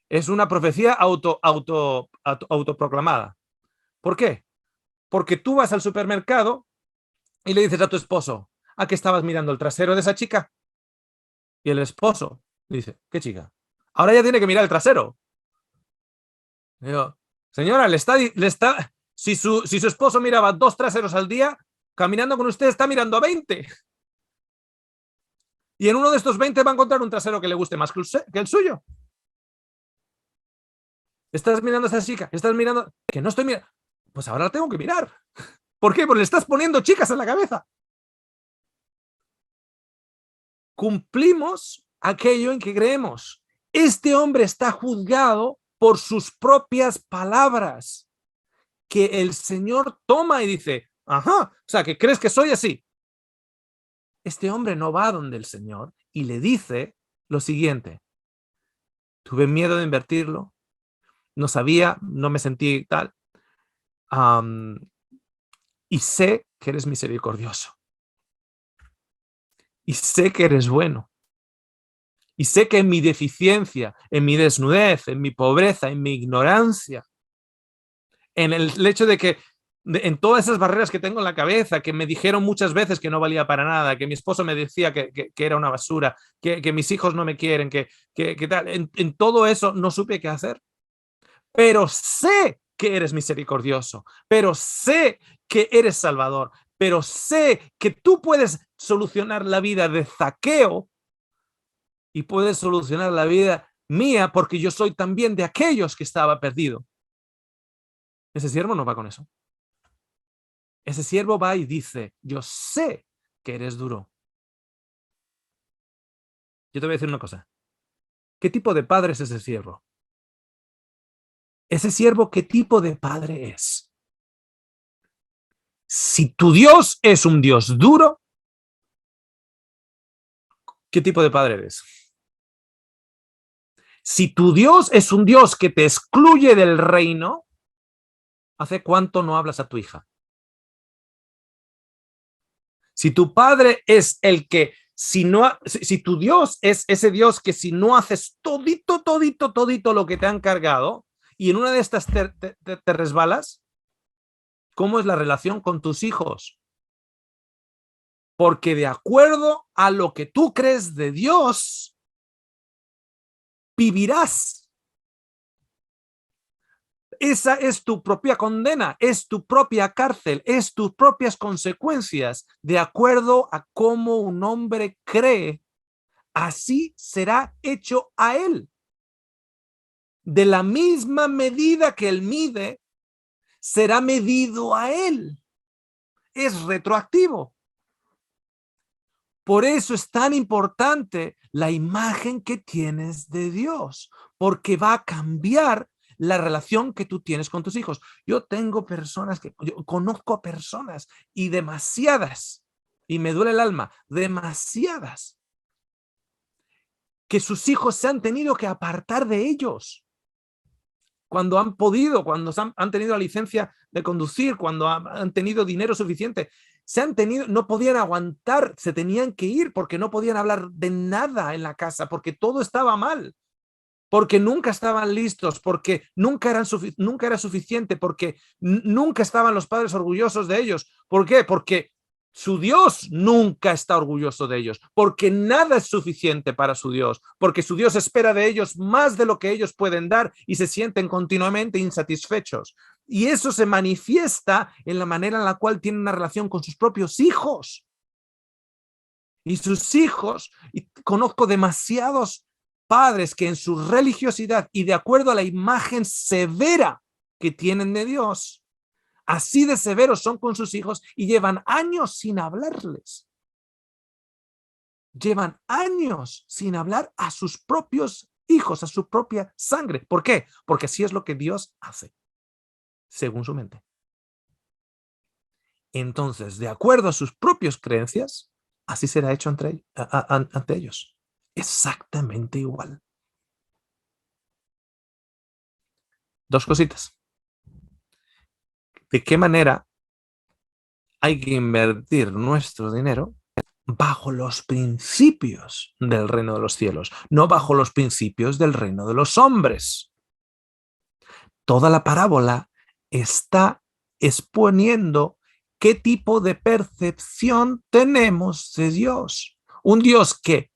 Speaker 1: Es una profecía autoproclamada. ¿Por qué? Porque tú vas al supermercado y le dices a tu esposo, ¿a qué estabas mirando el trasero de esa chica? Y el esposo dice, ¿qué chica? Ahora ya tiene que mirar el trasero. Digo, señora, si su esposo miraba 2 traseros al día, caminando con usted está mirando a 20. Y en uno de estos 20 va a encontrar un trasero que le guste más que el suyo. Estás mirando a esa chica, estás mirando, que no estoy mirando. Pues ahora la tengo que mirar. ¿Por qué? Porque le estás poniendo chicas en la cabeza. Cumplimos aquello en que creemos. Este hombre está juzgado por sus propias palabras, que el Señor toma y dice, ajá, o sea, que crees que soy así. Este hombre no va donde el Señor y le dice lo siguiente, tuve miedo de invertirlo, no sabía, no me sentí tal, y sé que eres misericordioso, y sé que eres bueno, y sé que en mi deficiencia, en mi desnudez, en mi pobreza, en mi ignorancia, en el hecho de que en todas esas barreras que tengo en la cabeza, que me dijeron muchas veces que no valía para nada, que mi esposo me decía que era una basura, que mis hijos no me quieren, que tal, en todo eso no supe qué hacer. Pero sé que eres misericordioso, pero sé que eres salvador, pero sé que tú puedes solucionar la vida de Zaqueo y puedes solucionar la vida mía porque yo soy también de aquellos que estaba perdido. Ese siervo no va con eso. Ese siervo va y dice, yo sé que eres duro. Yo te voy a decir una cosa. ¿Qué tipo de padre es ese siervo? Ese siervo, ¿qué tipo de padre es? Si tu Dios es un Dios duro, ¿Qué tipo de padre eres? Si tu Dios es un Dios que te excluye del reino, ¿hace cuánto no hablas a tu hija? Si tu padre es el que, si tu Dios es ese Dios que si no haces todito lo que te han cargado y en una de estas te resbalas, ¿cómo es la relación con tus hijos? Porque de acuerdo a lo que tú crees de Dios, vivirás. Esa es tu propia condena, es tu propia cárcel, es tus propias consecuencias. De acuerdo a cómo un hombre cree, así será hecho a él. De la misma medida que él mide, será medido a él. Es retroactivo. Por eso es tan importante la imagen que tienes de Dios, porque va a cambiar la relación que tú tienes con tus hijos. Yo conozco a personas y demasiadas, y me duele el alma, demasiadas, que sus hijos se han tenido que apartar de ellos cuando han podido, cuando han tenido la licencia de conducir, cuando han tenido dinero suficiente. No podían aguantar, se tenían que ir porque no podían hablar de nada en la casa, porque todo estaba mal, porque nunca estaban listos, porque nunca era suficiente, porque nunca estaban los padres orgullosos de ellos. ¿Por qué? Porque su Dios nunca está orgulloso de ellos, porque nada es suficiente para su Dios, porque su Dios espera de ellos más de lo que ellos pueden dar y se sienten continuamente insatisfechos. Y eso se manifiesta en la manera en la cual tienen una relación con sus propios hijos. Y sus hijos, y conozco demasiados padres que en su religiosidad y de acuerdo a la imagen severa que tienen de Dios, así de severos son con sus hijos y llevan años sin hablarles. Llevan años sin hablar a sus propios hijos, a su propia sangre. ¿Por qué? Porque así es lo que Dios hace, según su mente. Entonces, de acuerdo a sus propias creencias, así será hecho ante ellos. Exactamente igual. Dos cositas. ¿De qué manera hay que invertir nuestro dinero bajo los principios del reino de los cielos, no bajo los principios del reino de los hombres? Toda la parábola está exponiendo qué tipo de percepción tenemos de Dios. Un Dios que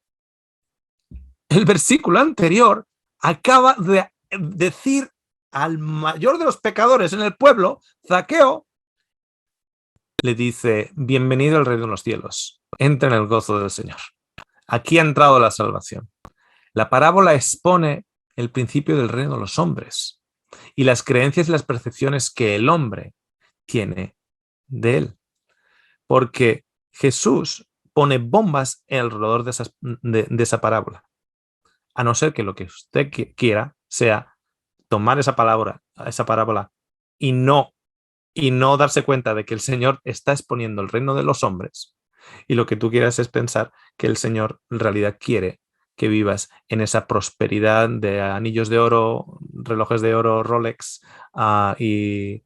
Speaker 1: el versículo anterior acaba de decir al mayor de los pecadores en el pueblo, Zaqueo, le dice, bienvenido al reino de los cielos, entra en el gozo del Señor. Aquí ha entrado la salvación. La parábola expone el principio del reino de los hombres y las creencias y las percepciones que el hombre tiene de él. Porque Jesús pone bombas alrededor de esa parábola. A no ser que lo que usted quiera sea tomar esa parábola y no darse cuenta de que el Señor está exponiendo el reino de los hombres, y lo que tú quieras es pensar que el Señor en realidad quiere que vivas en esa prosperidad de anillos de oro, relojes de oro, Rolex y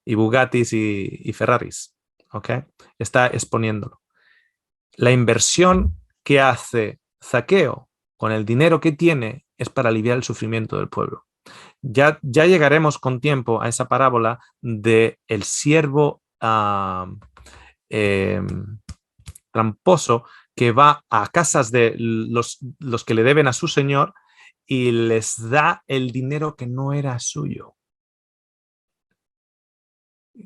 Speaker 1: Bugattis y Ferraris. ¿Okay? Está exponiéndolo. La inversión que hace Zaqueo con el dinero que tiene es para aliviar el sufrimiento del pueblo. Ya llegaremos con tiempo a esa parábola de el siervo tramposo que va a casas de los que le deben a su señor y les da el dinero que no era suyo.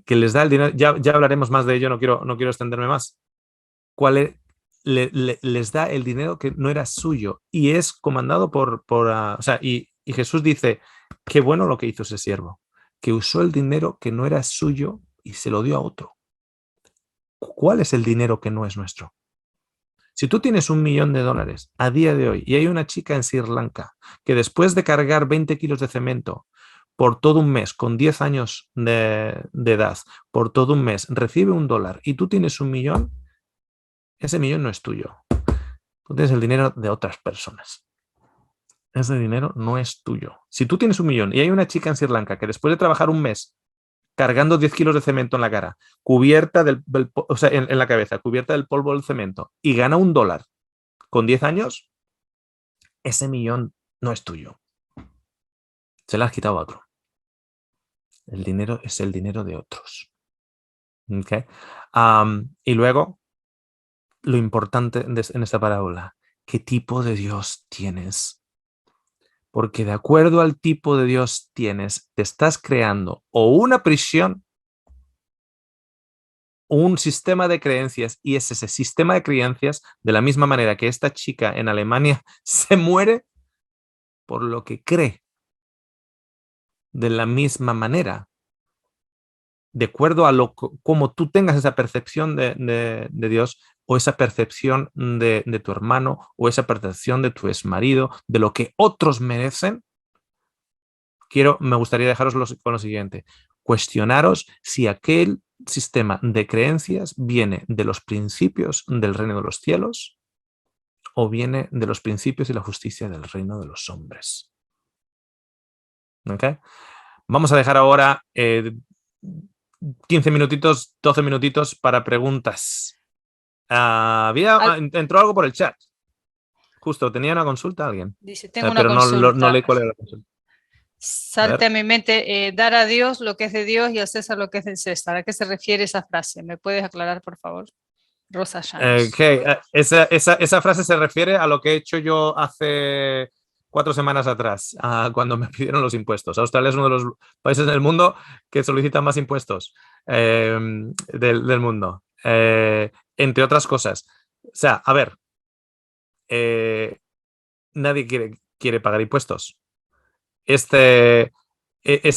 Speaker 1: Que les da el dinero, ya hablaremos más de ello, no quiero extenderme más. Les da el dinero que no era suyo y es comandado y Jesús dice, qué bueno lo que hizo ese siervo, que usó el dinero que no era suyo y se lo dio a otro. ¿Cuál es el dinero que no es nuestro? Si tú tienes $1 millón a día de hoy y hay una chica en Sri Lanka que después de cargar 20 kilos de cemento por todo un mes, con 10 años de edad, por todo un mes, recibe $1 y tú tienes $1 millón, ese millón no es tuyo. Tú tienes el dinero de otras personas. Ese dinero no es tuyo. Si tú tienes 1.000.000 y hay una chica en Sri Lanka que después de trabajar un mes cargando 10 kilos de cemento en la cara, cubierta o sea, en la cabeza, cubierta del polvo del cemento, y gana $1 con 10 años, ese millón no es tuyo. Se lo has quitado a otro. El dinero es el dinero de otros. ¿Okay? Y luego, lo importante en esta parábola, ¿qué tipo de Dios tienes? Porque de acuerdo al tipo de Dios tienes, te estás creando o una prisión o un sistema de creencias, y es ese sistema de creencias, de la misma manera que esta chica en Alemania se muere por lo que cree, de la misma manera, de acuerdo a como tú tengas esa percepción de Dios, o esa percepción de tu hermano, o esa percepción de tu exmarido, de lo que otros merecen. Me gustaría dejaros con lo siguiente: cuestionaros si aquel sistema de creencias viene de los principios del reino de los cielos o viene de los principios y la justicia del reino de los hombres. ¿Okay? Vamos a dejar ahora 15 minutitos, 12 minutitos para preguntas. Entró algo por el chat. Justo, tenía una consulta alguien.
Speaker 2: Dice, tengo una
Speaker 1: pero
Speaker 2: consulta.
Speaker 1: no leí cuál era la consulta.
Speaker 2: Salte a mi mente, dar a Dios lo que es de Dios y a César lo que es del César. ¿A qué se refiere esa frase? ¿Me puedes aclarar, por favor? Rosa Llanos.
Speaker 1: Esa frase se refiere a lo que he hecho yo hace 4 semanas atrás, cuando me pidieron los impuestos. Australia es uno de los países del mundo que solicitan más impuestos del mundo, entre otras cosas. O sea, a ver, nadie quiere pagar impuestos. Este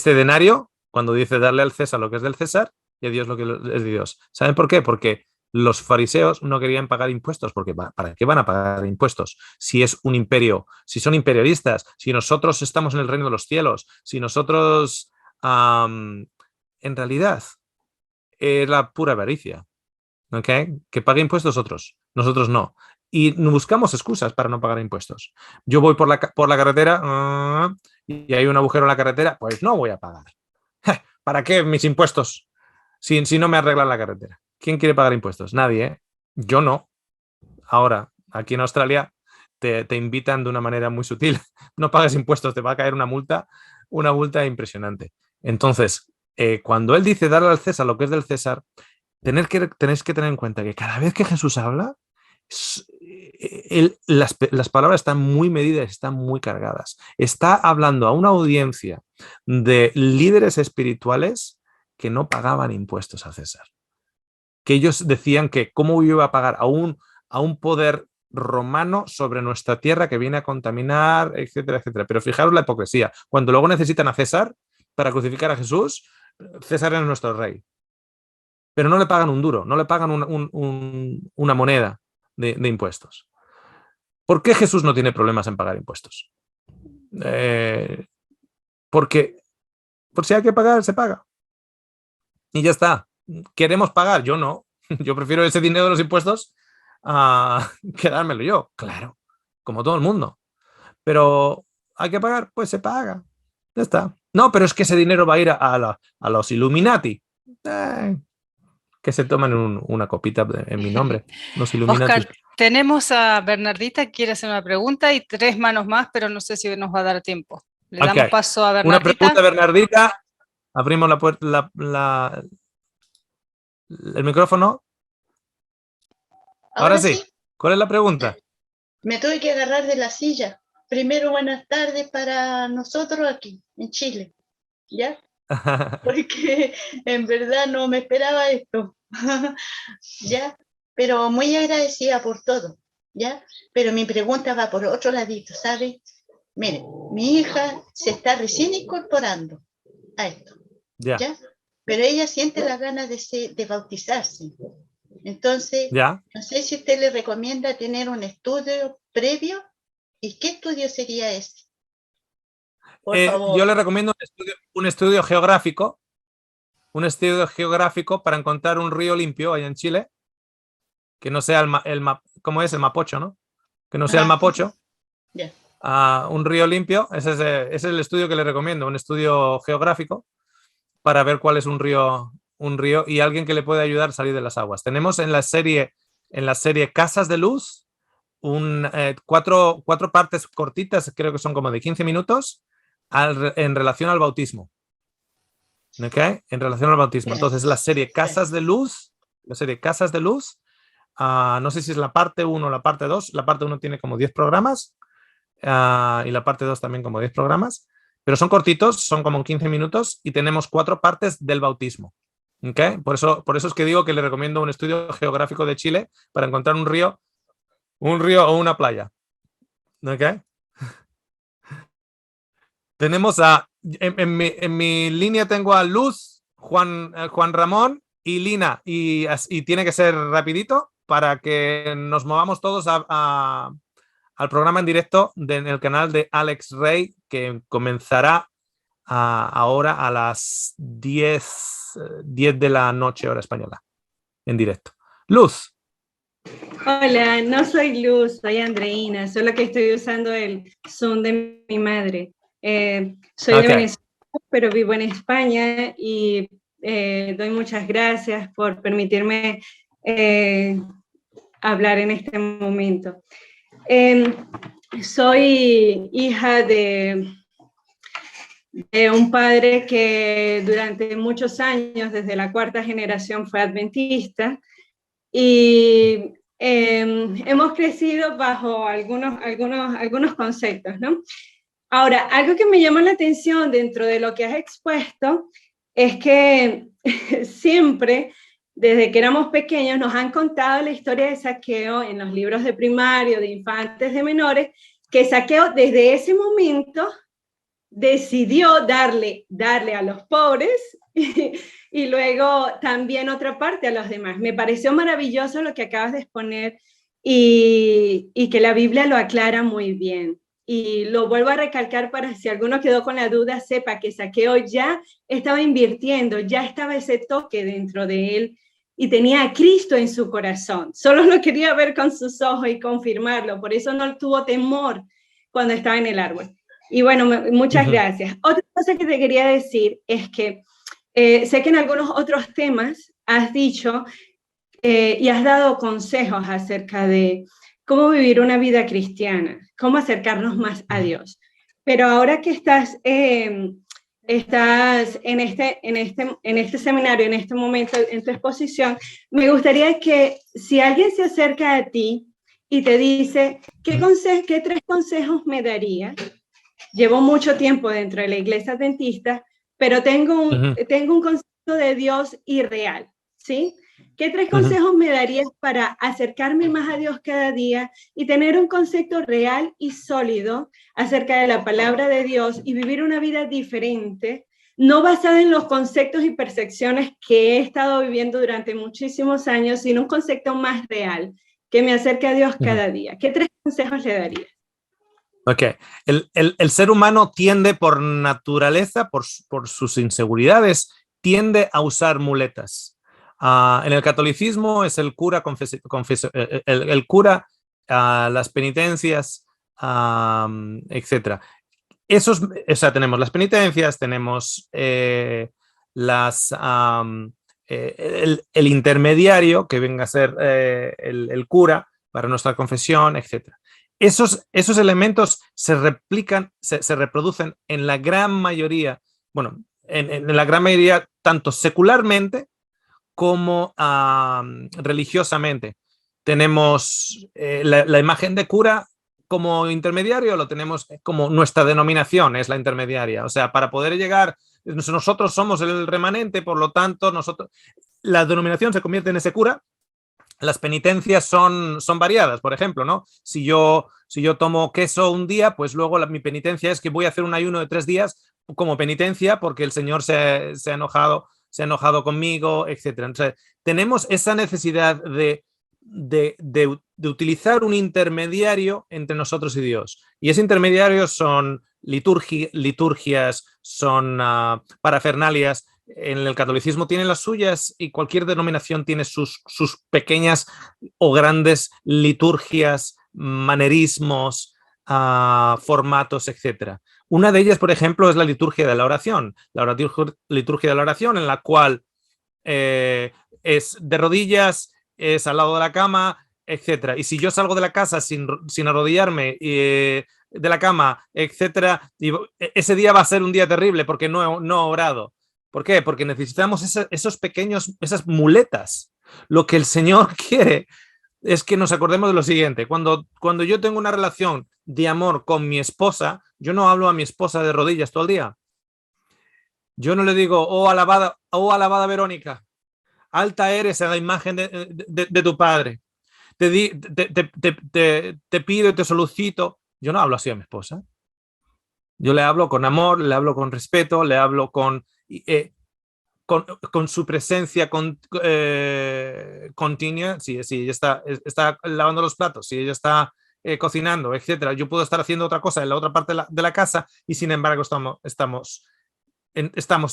Speaker 1: denario, cuando dice darle al César lo que es del César y a Dios lo que es de Dios. ¿Saben por qué? Porque los fariseos no querían pagar impuestos, porque ¿para qué van a pagar impuestos? Si es un imperio, si son imperialistas, si nosotros estamos en el reino de los cielos, si nosotros, en realidad, es la pura avaricia. ¿Okay? Que pague impuestos otros, nosotros no. Y buscamos excusas para no pagar impuestos. Yo voy por la carretera y hay un agujero en la carretera, pues no voy a pagar. ¿Para qué mis impuestos si no me arreglan la carretera? ¿Quién quiere pagar impuestos? Nadie, ¿eh? Yo no. Ahora, aquí en Australia te invitan de una manera muy sutil. No pagues impuestos, te va a caer una multa impresionante. Entonces, cuando él dice darle al César lo que es del César, tenéis que tener en cuenta que cada vez que Jesús habla, las palabras están muy medidas, están muy cargadas. Está hablando a una audiencia de líderes espirituales que no pagaban impuestos a César. Que ellos decían que cómo iba a pagar a un poder romano sobre nuestra tierra que viene a contaminar, etcétera, etcétera. Pero fijaros la hipocresía. Cuando luego necesitan a César para crucificar a Jesús, César es nuestro rey. Pero no le pagan un duro, no le pagan una moneda de impuestos. ¿Por qué Jesús no tiene problemas en pagar impuestos? Porque por si hay que pagar, se paga. Y ya está. ¿Queremos pagar? Yo no. Yo prefiero ese dinero de los impuestos a quedármelo yo. Claro, como todo el mundo. Pero ¿hay que pagar? Pues se paga. Ya está. No, pero es que ese dinero va a ir a los Illuminati. Que se toman una copita en mi nombre. Los Illuminati.
Speaker 2: Oscar, tenemos a Bernardita, quiere hacer una pregunta y 3 manos más, pero no sé si nos va a dar tiempo. Le damos paso a Bernardita.
Speaker 1: Una pregunta, Bernardita. Abrimos la puerta, el micrófono. Ahora sí. ¿Cuál es la pregunta?
Speaker 3: Me tuve que agarrar de la silla. Primero, buenas tardes para nosotros aquí, en Chile. ¿Ya? Porque en verdad no me esperaba esto. ¿Ya? Pero muy agradecida por todo. ¿Ya? Pero mi pregunta va por otro ladito, ¿sabes? Mire, mi hija se está recién incorporando a esto. ¿Ya? Pero ella siente la gana de bautizarse. Entonces, no sé si usted le recomienda tener un estudio previo. ¿Y qué estudio sería ese?
Speaker 1: Por favor. Yo le recomiendo un estudio geográfico. Un estudio geográfico para encontrar un río limpio allá en Chile. Que no sea ¿cómo es? El Mapocho, ¿no? que no sea el Mapocho.
Speaker 3: Ya.
Speaker 1: Un río limpio, ese es el estudio que le recomiendo, un estudio geográfico para ver cuál es un río y alguien que le puede ayudar a salir de las aguas. Tenemos en la serie Casas de Luz cuatro partes cortitas, creo que son como de 15 minutos, en relación al bautismo. ¿Ok? En relación al bautismo. Entonces, la serie Casas de Luz, no sé si es la parte 1 o la parte 2. La parte 1 tiene como 10 programas y la parte 2 también como 10 programas, pero son cortitos, son como 15 minutos y tenemos 4 partes del bautismo. ¿Okay? Por eso es que digo que le recomiendo un estudio geográfico de Chile para encontrar un río o una playa. ¿Okay? Tenemos en mi línea tengo a Luz, Juan Ramón y Lina, y tiene que ser rapidito para que nos movamos todos al programa en directo en el canal de Alex Rey, que comenzará ahora a las 10 de la noche, hora española, en directo. Luz.
Speaker 4: Hola, no soy Luz, soy Andreina, solo que estoy usando el Zoom de mi madre. Soy de Venezuela, pero vivo en España y doy muchas gracias por permitirme hablar en este momento. Soy hija de un padre que durante muchos años, desde la 4ª generación, fue adventista y hemos crecido bajo algunos conceptos, ¿no? Ahora, algo que me llama la atención dentro de lo que has expuesto es que siempre, desde que éramos pequeños, nos han contado la historia de Zaqueo en los libros de primario, de infantes, de menores, que Zaqueo desde ese momento decidió darle a los pobres y luego también otra parte a los demás. Me pareció maravilloso lo que acabas de exponer y que la Biblia lo aclara muy bien. Y lo vuelvo a recalcar para si alguno quedó con la duda, sepa que Zaqueo ya estaba invirtiendo, ya estaba ese toque dentro de él y tenía a Cristo en su corazón. Solo lo quería ver con sus ojos y confirmarlo. Por eso no tuvo temor cuando estaba en el árbol. Y bueno, muchas gracias. Otra cosa que te quería decir es que sé que en algunos otros temas has dicho y has dado consejos acerca de cómo vivir una vida cristiana, cómo acercarnos más a Dios. Pero ahora que estás en este seminario, en este momento, en tu exposición, me gustaría que si alguien se acerca a ti y te dice, ¿qué 3 consejos me darías? Llevo mucho tiempo dentro de la iglesia adventista, pero tengo un concepto de Dios irreal, ¿sí? ¿Qué 3 consejos me darías para acercarme más a Dios cada día y tener un concepto real y sólido acerca de la palabra de Dios y vivir una vida diferente, no basada en los conceptos y percepciones que he estado viviendo durante muchísimos años, sino un concepto más real que me acerque a Dios cada día? ¿Qué 3 consejos le darías?
Speaker 1: Ok, el ser humano tiende por naturaleza, por sus inseguridades, tiende a usar muletas. En el catolicismo es el cura, el cura, las penitencias, etc. Tenemos las penitencias, tenemos el intermediario, que venga a ser el cura para nuestra confesión, etc. Esos elementos se replican, se reproducen en la gran mayoría, en la gran mayoría, tanto secularmente como religiosamente. Tenemos la imagen de cura como intermediario, lo tenemos como nuestra denominación, es la intermediaria. O sea, para poder llegar, nosotros somos el remanente, por lo tanto, la denominación se convierte en ese cura. Las penitencias son variadas, por ejemplo, ¿no? Si yo tomo queso un día, pues luego mi penitencia es que voy a hacer un ayuno de 3 días como penitencia porque el Señor se ha enojado conmigo, etc. Entonces, tenemos esa necesidad de utilizar un intermediario entre nosotros y Dios. Y ese intermediario son liturgias, son parafernalias. En el catolicismo tiene las suyas y cualquier denominación tiene sus pequeñas o grandes liturgias manerismos, formatos, etc. Una de ellas, por ejemplo, es la liturgia de la oración. La liturgia de la oración en la cual es de rodillas, es al lado de la cama, etc. Y si yo salgo de la casa sin arrodillarme de la cama, etc., ese día va a ser un día terrible porque no he orado. ¿Por qué? Porque necesitamos esas muletas. Lo que el Señor quiere es que nos acordemos de lo siguiente. Cuando yo tengo una relación de amor con mi esposa, yo no hablo a mi esposa de rodillas todo el día. Yo no le digo, oh alabada Verónica, alta eres a la imagen de tu padre. Te pido y te solicito. Yo no hablo así a mi esposa. Yo le hablo con amor, le hablo con respeto, le hablo con su presencia continua. Si ella está lavando los platos, si ella está cocinando, etcétera, yo puedo estar haciendo otra cosa en la otra parte de la casa y sin embargo estamos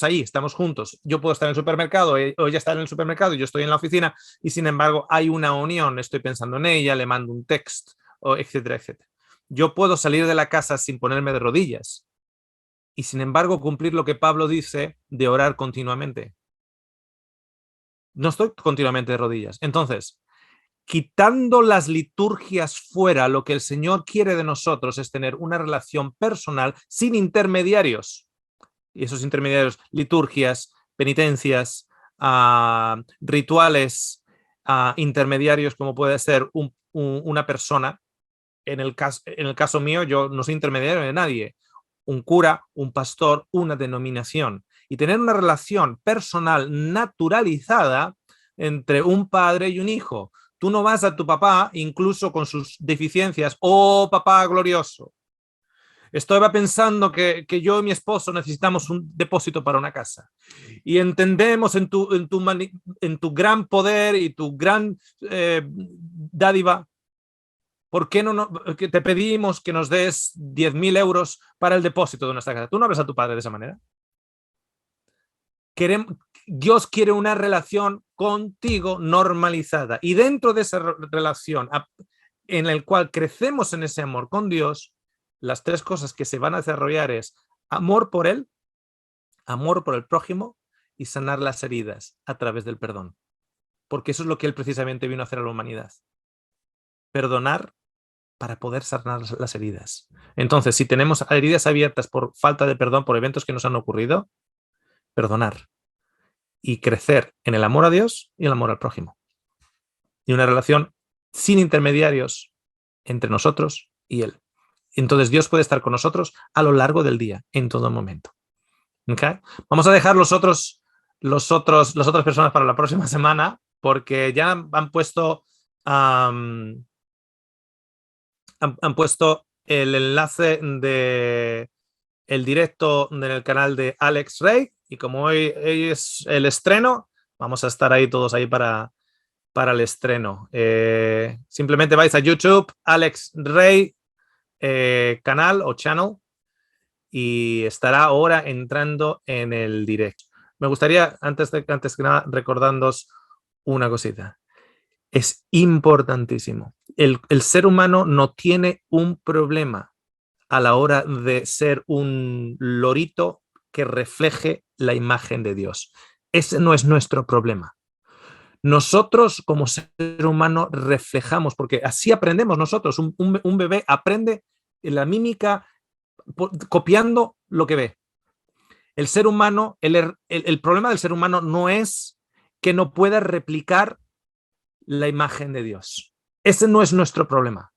Speaker 1: ahí, estamos juntos. Yo puedo estar en el supermercado, o ella está en el supermercado y yo estoy en la oficina y sin embargo hay una unión, estoy pensando en ella, le mando un texto, etcétera, etcétera. Yo puedo salir de la casa sin ponerme de rodillas y sin embargo cumplir lo que Pablo dice de orar continuamente. No estoy continuamente de rodillas. Entonces, quitando las liturgias fuera, lo que el Señor quiere de nosotros es tener una relación personal sin intermediarios. Y esos intermediarios, liturgias, penitencias, rituales intermediarios, como puede ser una persona. En el caso mío, yo no soy intermediario de nadie. Un cura, un pastor, una denominación. Y tener una relación personal naturalizada entre un padre y un hijo. Tú no vas a tu papá, incluso con sus deficiencias, oh papá glorioso. Estaba pensando que yo y mi esposo necesitamos un depósito para una casa. Y entendemos en tu gran poder y tu gran dádiva. ¿Por qué no que te pedimos que nos des 10.000 euros para el depósito de nuestra casa? ¿Tú no hablas a tu padre de esa manera? Dios quiere una relación contigo normalizada. Y dentro de esa relación en la cual crecemos en ese amor con Dios, las tres cosas que se van a desarrollar es amor por Él, amor por el prójimo y sanar las heridas a través del perdón. Porque eso es lo que Él precisamente vino a hacer a la humanidad. Perdonar para poder sanar las heridas. Entonces, si tenemos heridas abiertas por falta de perdón, por eventos que nos han ocurrido, perdonar y crecer en el amor a Dios y el amor al prójimo. Y una relación sin intermediarios entre nosotros y Él. Entonces Dios puede estar con nosotros a lo largo del día, en todo momento. ¿Okay? Vamos a dejar las otras personas para la próxima semana, porque ya han puesto el enlace de el directo en el canal de Alex Rey, y como hoy es el estreno, vamos a estar ahí todos ahí para el estreno. Simplemente vais a YouTube, Alex Rey, canal o channel, y estará ahora entrando en el directo. Me gustaría, antes que nada, recordándoos una cosita. Es importantísimo. El ser humano no tiene un problema a la hora de ser un lorito que refleje la imagen de Dios. Ese no es nuestro problema. Nosotros como ser humano reflejamos, porque así aprendemos nosotros. Un bebé aprende la mímica copiando lo que ve. El ser humano, el problema del ser humano no es que no pueda replicar la imagen de Dios. Ese no es nuestro problema.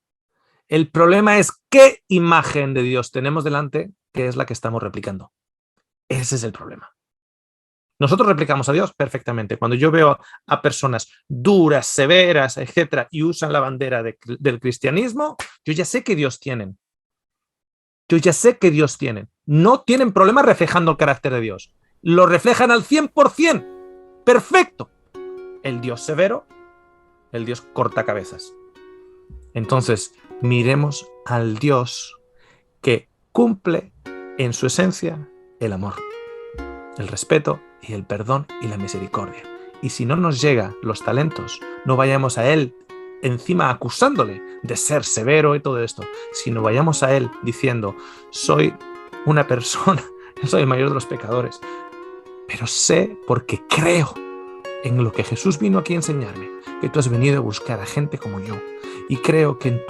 Speaker 1: El problema es qué imagen de Dios tenemos delante, que es la que estamos replicando. Ese es el problema. Nosotros replicamos a Dios perfectamente. Cuando yo veo a personas duras, severas, etcétera, y usan la bandera del cristianismo, yo ya sé que Dios tienen. No tienen problema reflejando el carácter de Dios. Lo reflejan al 100%. Perfecto. El Dios severo, el Dios cortacabezas. Entonces, miremos al Dios que cumple en su esencia el amor, el respeto y el perdón y la misericordia. Y si no nos llegan los talentos, no vayamos a Él encima acusándole de ser severo y todo esto, sino vayamos a Él diciendo, soy una persona, soy el mayor de los pecadores, pero sé porque creo en lo que Jesús vino aquí a enseñarme, que tú has venido a buscar a gente como yo, y creo que,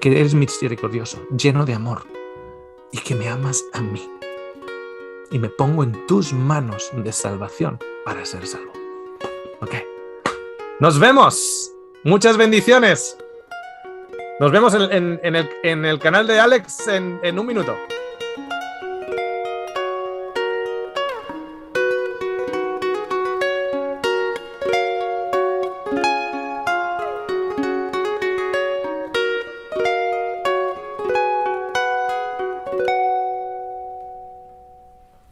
Speaker 1: que eres misericordioso, lleno de amor, y que me amas a mí. Y me pongo en tus manos de salvación para ser salvo. Ok. ¡Nos vemos! Muchas bendiciones. Nos vemos en el canal de Alex en un minuto.